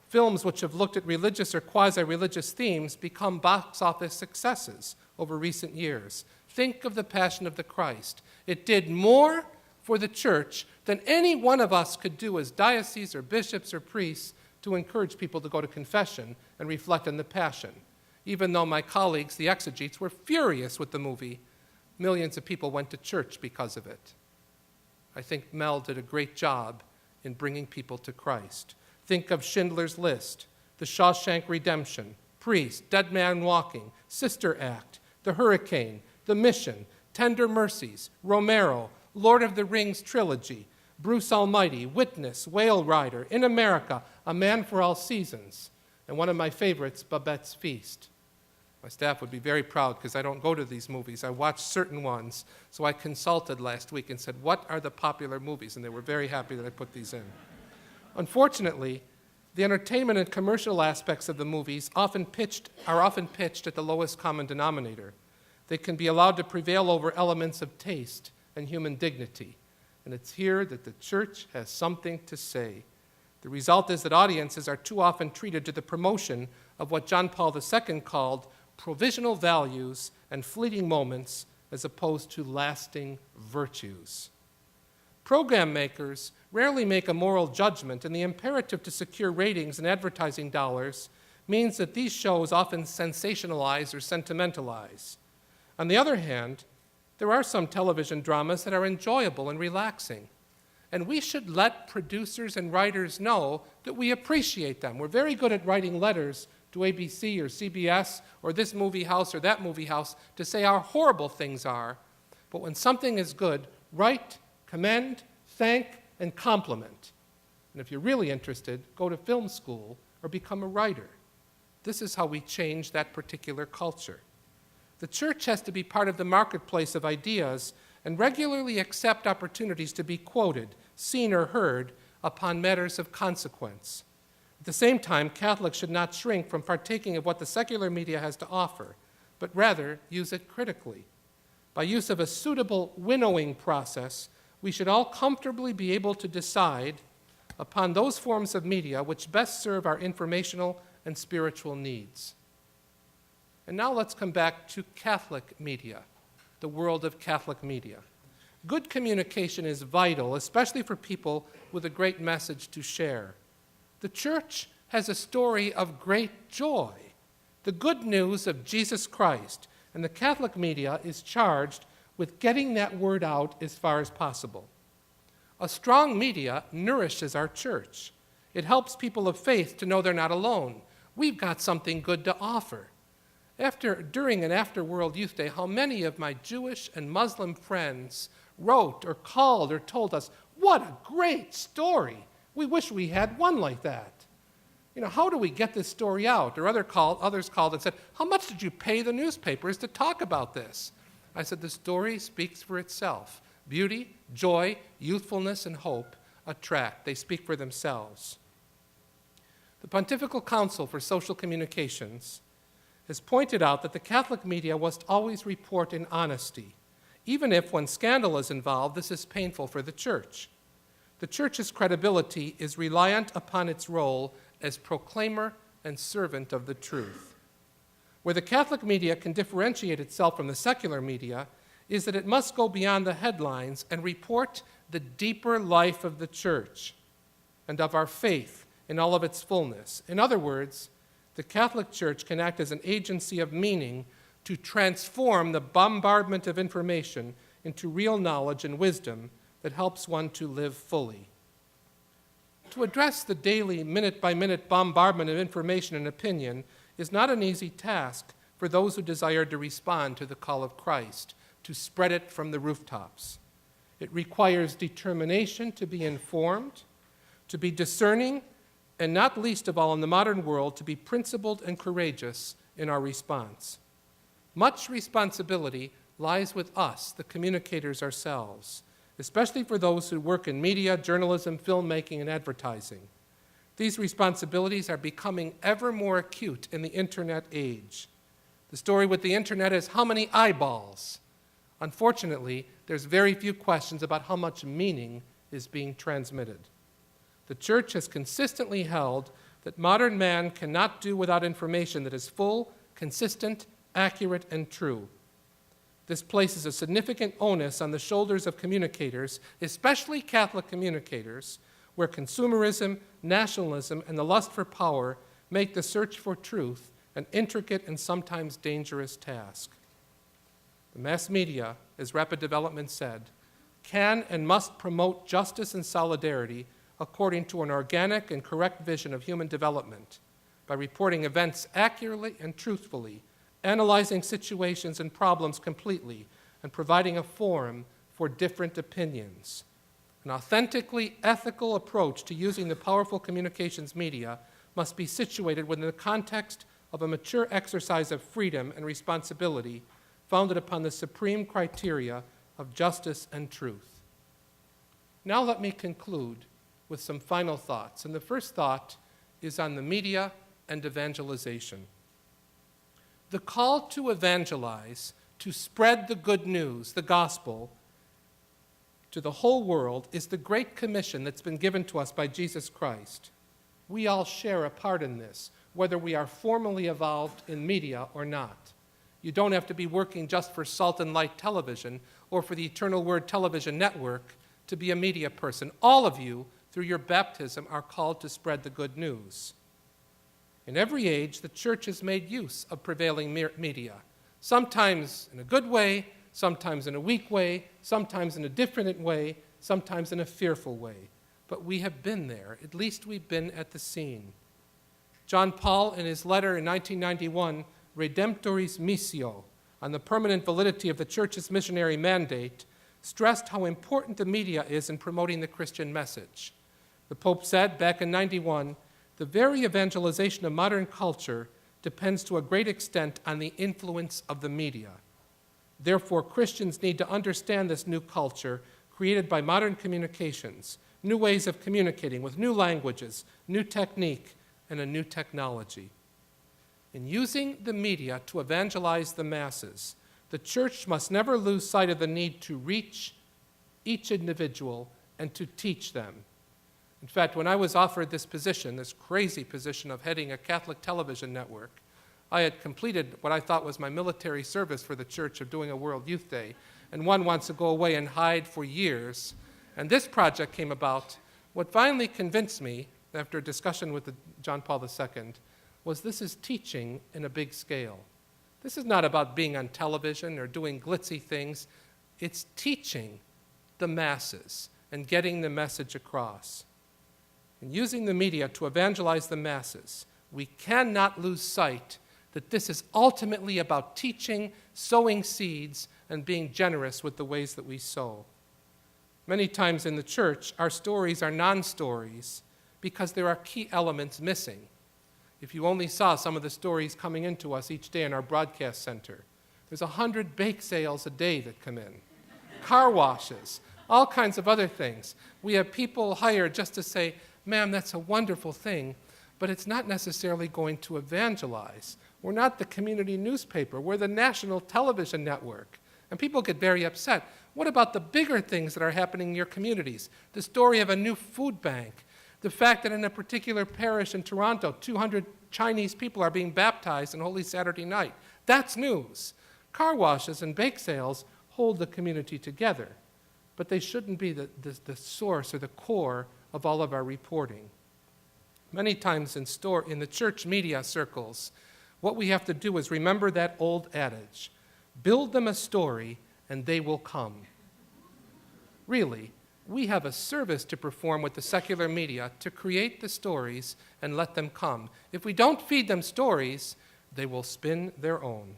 Films which have looked at religious or quasi-religious themes become box office successes over recent years. Think of The Passion of the Christ. It did more for the church than any one of us could do as dioceses or bishops or priests to encourage people to go to confession and reflect on the Passion. Even though my colleagues, the exegetes, were furious with the movie, millions of people went to church because of it. I think Mel did a great job in bringing people to Christ. Think of Schindler's List, The Shawshank Redemption, Priest, Dead Man Walking, Sister Act, The Hurricane, The Mission, Tender Mercies, Romero, Lord of the Rings trilogy, Bruce Almighty, Witness, Whale Rider, In America, A Man for All Seasons, and one of my favorites, Babette's Feast. My staff would be very proud because I don't go to these movies. I watch certain ones. So I consulted last week and said, what are the popular movies? And they were very happy that I put these in. Unfortunately, the entertainment and commercial aspects of the movies are often pitched at the lowest common denominator. They can be allowed to prevail over elements of taste and human dignity. And it's here that the church has something to say. The result is that audiences are too often treated to the promotion of what John Paul II called provisional values and fleeting moments as opposed to lasting virtues. Program makers rarely make a moral judgment, and the imperative to secure ratings and advertising dollars means that these shows often sensationalize or sentimentalize. On the other hand, there are some television dramas that are enjoyable and relaxing, and we should let producers and writers know that we appreciate them. We're very good at writing letters to ABC or CBS or this movie house or that movie house to say how horrible things are, but when something is good, write, commend, thank, and compliment. And if you're really interested, go to film school or become a writer. This is how we change that particular culture. The church has to be part of the marketplace of ideas and regularly accept opportunities to be quoted, seen, or heard upon matters of consequence. At the same time, Catholics should not shrink from partaking of what the secular media has to offer, but rather use it critically. By use of a suitable winnowing process, we should all comfortably be able to decide upon those forms of media which best serve our informational and spiritual needs. And now let's come back to Catholic media, the world of Catholic media. Good communication is vital, especially for people with a great message to share. The church has a story of great joy, the good news of Jesus Christ, and the Catholic media is charged with getting that word out as far as possible. A strong media nourishes our church. It helps people of faith to know they're not alone. We've got something good to offer. During and after World Youth Day, how many of my Jewish and Muslim friends wrote or called or told us, "What a great story. We wish we had one like that." How do we get this story out? Or others called and said, "How much did you pay the newspapers to talk about this?" I said, the story speaks for itself. Beauty, joy, youthfulness, and hope attract. They speak for themselves. The Pontifical Council for Social Communications has pointed out that the Catholic media must always report in honesty, even if, when scandal is involved, this is painful for the Church. The Church's credibility is reliant upon its role as proclaimer and servant of the truth. Where the Catholic media can differentiate itself from the secular media is that it must go beyond the headlines and report the deeper life of the Church and of our faith in all of its fullness. In other words, the Catholic Church can act as an agency of meaning to transform the bombardment of information into real knowledge and wisdom that helps one to live fully. To address the daily, minute-by-minute bombardment of information and opinion is not an easy task for those who desire to respond to the call of Christ, to spread it from the rooftops. It requires determination to be informed, to be discerning, and not least of all in the modern world, to be principled and courageous in our response. Much responsibility lies with us, the communicators ourselves, especially for those who work in media, journalism, filmmaking, and advertising. These responsibilities are becoming ever more acute in the internet age. The story with the internet is how many eyeballs? Unfortunately, there's very few questions about how much meaning is being transmitted. The Church has consistently held that modern man cannot do without information that is full, consistent, accurate, and true. This places a significant onus on the shoulders of communicators, especially Catholic communicators, where consumerism, nationalism, and the lust for power make the search for truth an intricate and sometimes dangerous task. The mass media, as Rapid Development said, can and must promote justice and solidarity according to an organic and correct vision of human development by reporting events accurately and truthfully, analyzing situations and problems completely, and providing a forum for different opinions. An authentically ethical approach to using the powerful communications media must be situated within the context of a mature exercise of freedom and responsibility founded upon the supreme criteria of justice and truth. Now let me conclude with some final thoughts. And the first thought is on the media and evangelization. The call to evangelize, to spread the good news, the gospel, to the whole world is the great commission that's been given to us by Jesus Christ. We all share a part in this, whether we are formally involved in media or not. You don't have to be working just for Salt and Light Television or for the Eternal Word Television Network to be a media person. All of you, through your baptism, are called to spread the good news. In every age, the Church has made use of prevailing media, sometimes in a good way, sometimes in a weak way, sometimes in a different way, sometimes in a fearful way. But we have been there. At least we've been at the scene. John Paul, in his letter in 1991, Redemptoris Missio, on the permanent validity of the Church's missionary mandate, stressed how important the media is in promoting the Christian message. The Pope said back in 91, the very evangelization of modern culture depends to a great extent on the influence of the media. Therefore, Christians need to understand this new culture created by modern communications, new ways of communicating with new languages, new technique, and a new technology. In using the media to evangelize the masses, the Church must never lose sight of the need to reach each individual and to teach them. In fact, when I was offered this position, this crazy position of heading a Catholic television network, I had completed what I thought was my military service for the church of doing a World Youth Day, and one wants to go away and hide for years. And this project came about. What finally convinced me, after a discussion with John Paul II, was this is teaching in a big scale. This is not about being on television or doing glitzy things. It's teaching the masses and getting the message across. And using the media to evangelize the masses, we cannot lose sight that this is ultimately about teaching, sowing seeds, and being generous with the ways that we sow. Many times in the church, our stories are non-stories because there are key elements missing. If you only saw some of the stories coming into us each day in our broadcast center, there's 100 bake sales a day that come in, car washes, all kinds of other things. We have people hired just to say, ma'am, that's a wonderful thing, but it's not necessarily going to evangelize. We're not the community newspaper. We're the national television network. And people get very upset. What about the bigger things that are happening in your communities? The story of a new food bank. The fact that in a particular parish in Toronto, 200 Chinese people are being baptized on Holy Saturday night. That's news. Car washes and bake sales hold the community together, but they shouldn't be the source or the core of all of our reporting. Many times in the church media circles, what we have to do is remember that old adage, build them a story and they will come. Really, we have a service to perform with the secular media to create the stories and let them come. If we don't feed them stories, they will spin their own.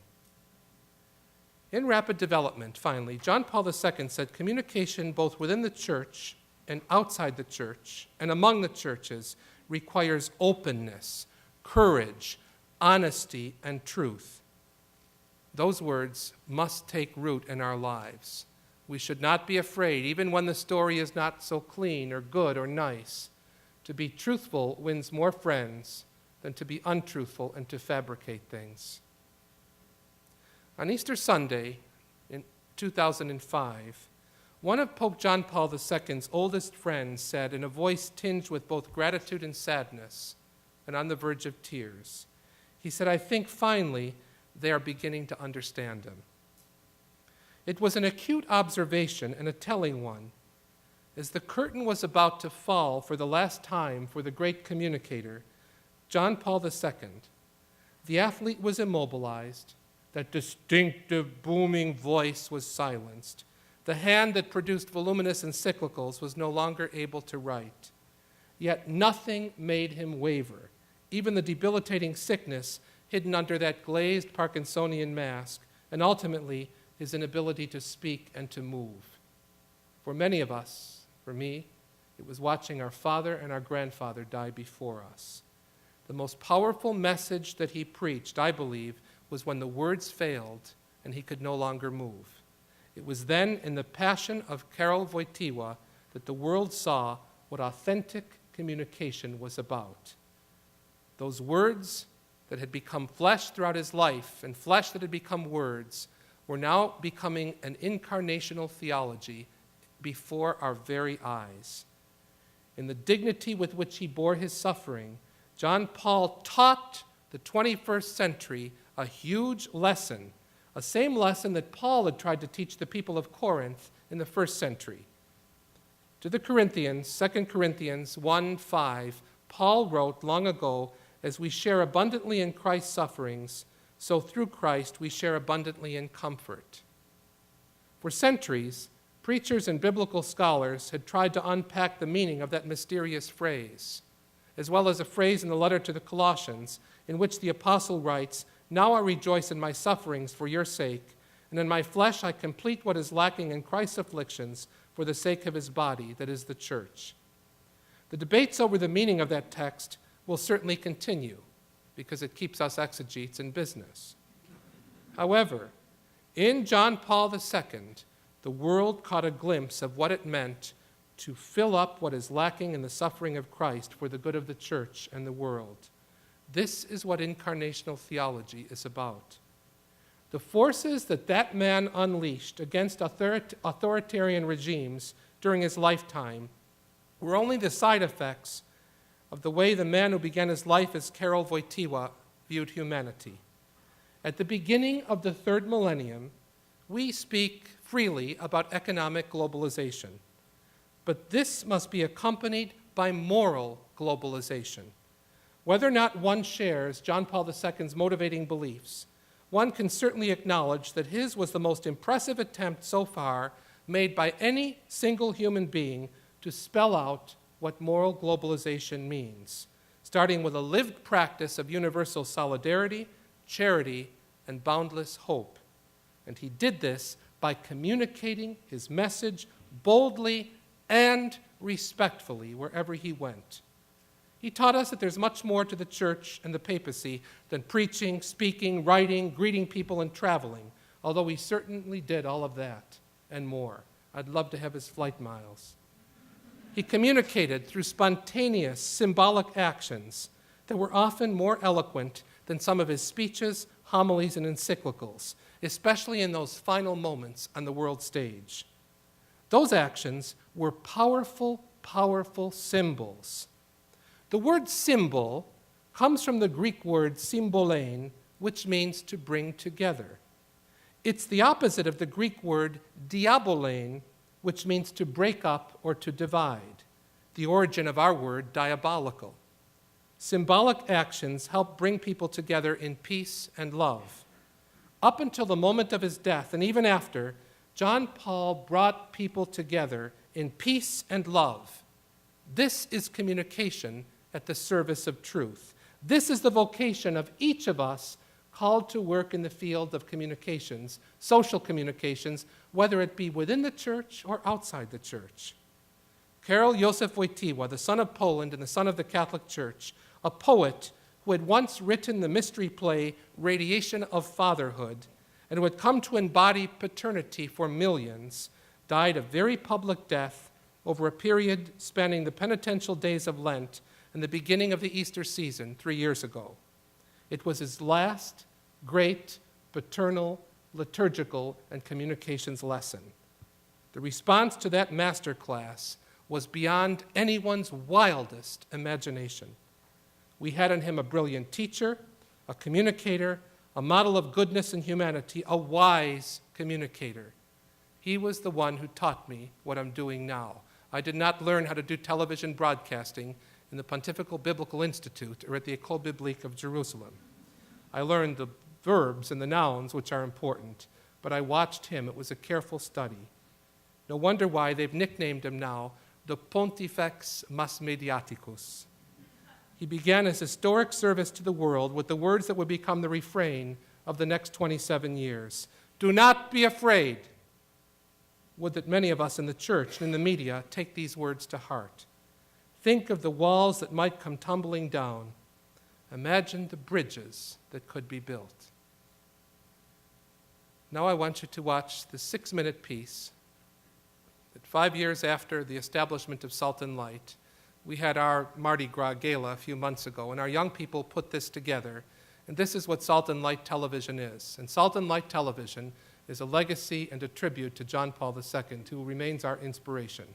In Rapid Development, finally, John Paul II said communication both within the church and outside the church and among the churches requires openness, courage, honesty, and truth. Those words must take root in our lives. We should not be afraid, even when the story is not so clean or good or nice. To be truthful wins more friends than to be untruthful and to fabricate things. On Easter Sunday in 2005, one of Pope John Paul II's oldest friends said in a voice tinged with both gratitude and sadness and on the verge of tears, he said, I think finally they are beginning to understand him. It was an acute observation and a telling one. As the curtain was about to fall for the last time for the great communicator, John Paul II, the athlete was immobilized, that distinctive booming voice was silenced, the hand that produced voluminous encyclicals was no longer able to write. Yet nothing made him waver, even the debilitating sickness hidden under that glazed Parkinsonian mask, and ultimately his inability to speak and to move. For many of us, for me, it was watching our father and our grandfather die before us. The most powerful message that he preached, I believe, was when the words failed and he could no longer move. It was then in the passion of Karol Wojtyła that the world saw what authentic communication was about. Those words that had become flesh throughout his life and flesh that had become words were now becoming an incarnational theology before our very eyes. In the dignity with which he bore his suffering, John Paul taught the 21st century a huge lesson, a same lesson that Paul had tried to teach the people of Corinth in the first century. To the Corinthians, 2 Corinthians 1:5, Paul wrote long ago, as we share abundantly in Christ's sufferings, so through Christ we share abundantly in comfort. For centuries, preachers and biblical scholars had tried to unpack the meaning of that mysterious phrase, as well as a phrase in the letter to the Colossians in which the apostle writes, now I rejoice in my sufferings for your sake, and in my flesh I complete what is lacking in Christ's afflictions for the sake of his body, that is the church. The debates over the meaning of that text will certainly continue because it keeps us exegetes in business. However, in John Paul II, the world caught a glimpse of what it meant to fill up what is lacking in the suffering of Christ for the good of the church and the world. This is what incarnational theology is about. The forces that man unleashed against authoritarian regimes during his lifetime were only the side effects of the way the man who began his life as Karol Wojtyła viewed humanity. At the beginning of the third millennium, we speak freely about economic globalization. But this must be accompanied by moral globalization. Whether or not one shares John Paul II's motivating beliefs, one can certainly acknowledge that his was the most impressive attempt so far made by any single human being to spell out what moral globalization means, starting with a lived practice of universal solidarity, charity, and boundless hope. And he did this by communicating his message boldly and respectfully wherever he went. He taught us that there's much more to the church and the papacy than preaching, speaking, writing, greeting people, and traveling, although he certainly did all of that and more. I'd love to have his flight miles. He communicated through spontaneous, symbolic actions that were often more eloquent than some of his speeches, homilies, and encyclicals, especially in those final moments on the world stage. Those actions were powerful, powerful symbols. The word symbol comes from the Greek word symbolein, which means to bring together. It's the opposite of the Greek word diabolein, which means to break up or to divide, the origin of our word diabolical. Symbolic actions help bring people together in peace and love. Up until the moment of his death, and even after, John Paul brought people together in peace and love. This is communication at the service of truth. This is the vocation of each of us called to work in the field of communications, social communications, whether it be within the church or outside the church. Karol Józef Wojtyła, the son of Poland and the son of the Catholic Church, a poet who had once written the mystery play Radiation of Fatherhood and who had come to embody paternity for millions, died a very public death over a period spanning the penitential days of Lent and the beginning of the Easter season 3 years ago. It was his last great paternal, liturgical, and communications lesson. The response to that master class was beyond anyone's wildest imagination. We had in him a brilliant teacher, a communicator, a model of goodness and humanity, a wise communicator. He was the one who taught me what I'm doing now. I did not learn how to do television broadcasting in the Pontifical Biblical Institute or at the École Biblique of Jerusalem. I learned the verbs and the nouns, which are important, but I watched him. It was a careful study. No wonder why they've nicknamed him now the Pontifex Mass Mediaticus. He began his historic service to the world with the words that would become the refrain of the next 27 years. Do not be afraid. Would that many of us in the church and in the media take these words to heart. Think of the walls that might come tumbling down. Imagine the bridges that could be built. Now I want you to watch the 6-minute piece that 5 years after the establishment of Salt and Light, we had our Mardi Gras gala a few months ago, and our young people put this together. And this is what Salt and Light television is. And Salt and Light television is a legacy and a tribute to John Paul II, who remains our inspiration.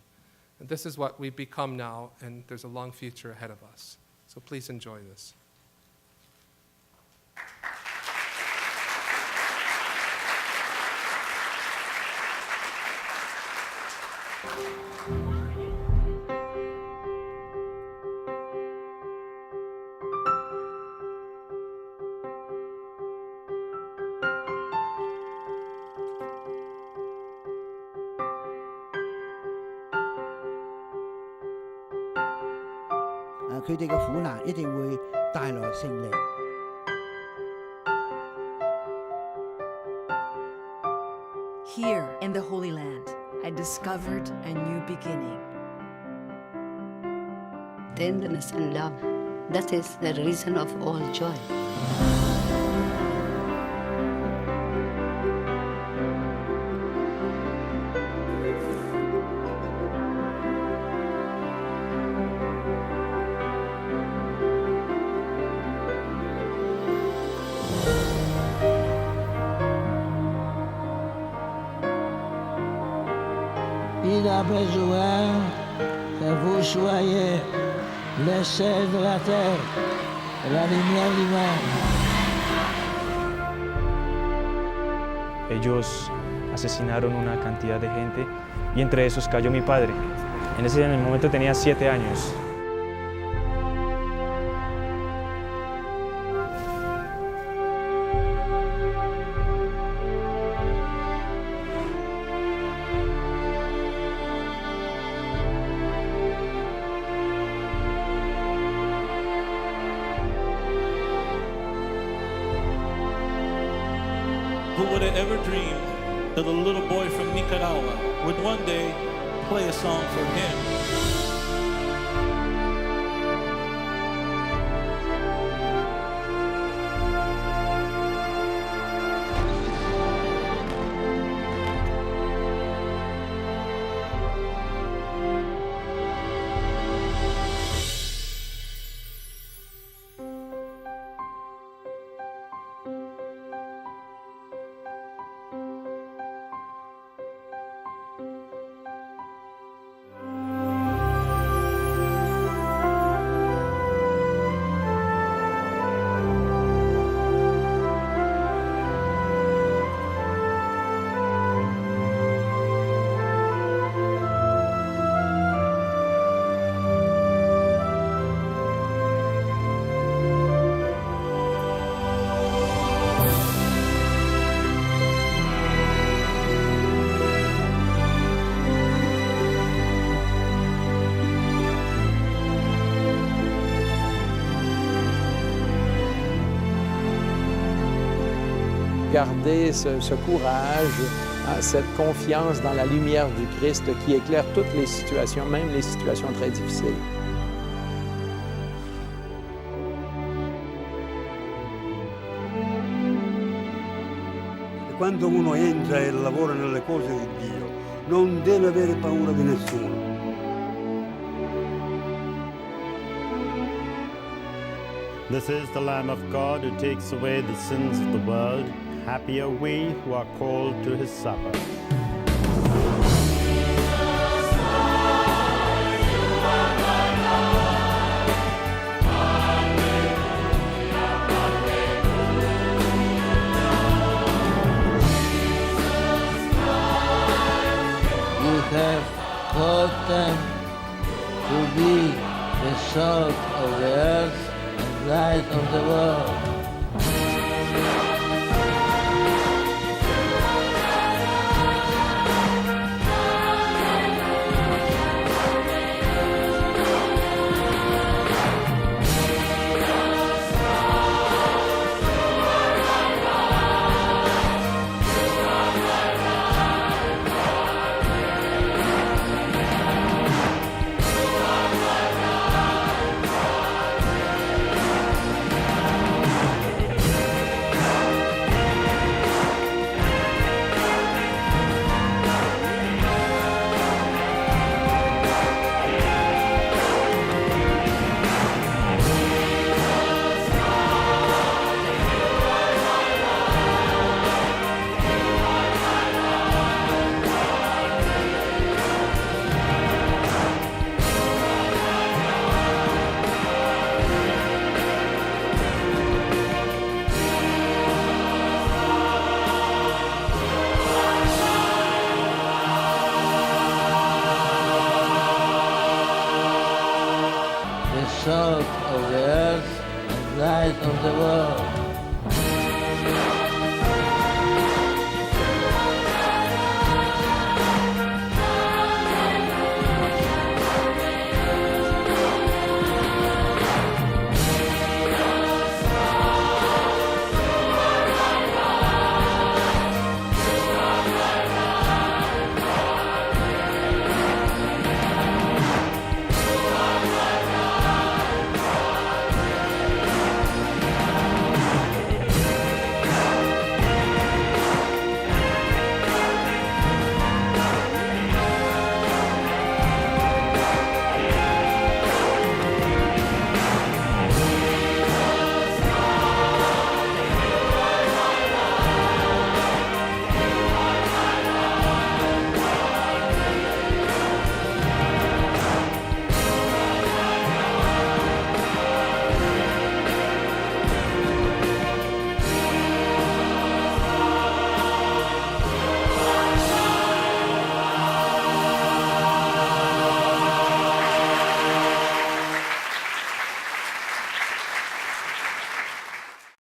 And this is what we've become now, and there's a long future ahead of us. So please enjoy this. Here in the Holy Land, I discovered a new beginning. Tenderness and love, that is the reason of all joy. Il a besoin que vous soyez le sel de la terre, la lumière du monde. Ellos asesinaron una cantidad de gente y entre esos cayó mi padre. En el momento tenía 7 años. Who would have ever dreamed that a little boy from Nicaragua would one day play a song for him? Garder ce courage, cette confiance dans la lumière du Christ qui éclaire toutes les situations, même les situations très difficiles. Quando uno entra e lavora nelle cose di Dio, non deve avere paura di nessuno. This is the Lamb of God who takes away the sins of the world. Happy are we who are called to his supper. You have taught them to be the salt of the earth and light of the world. Salt of the earth and light of the world.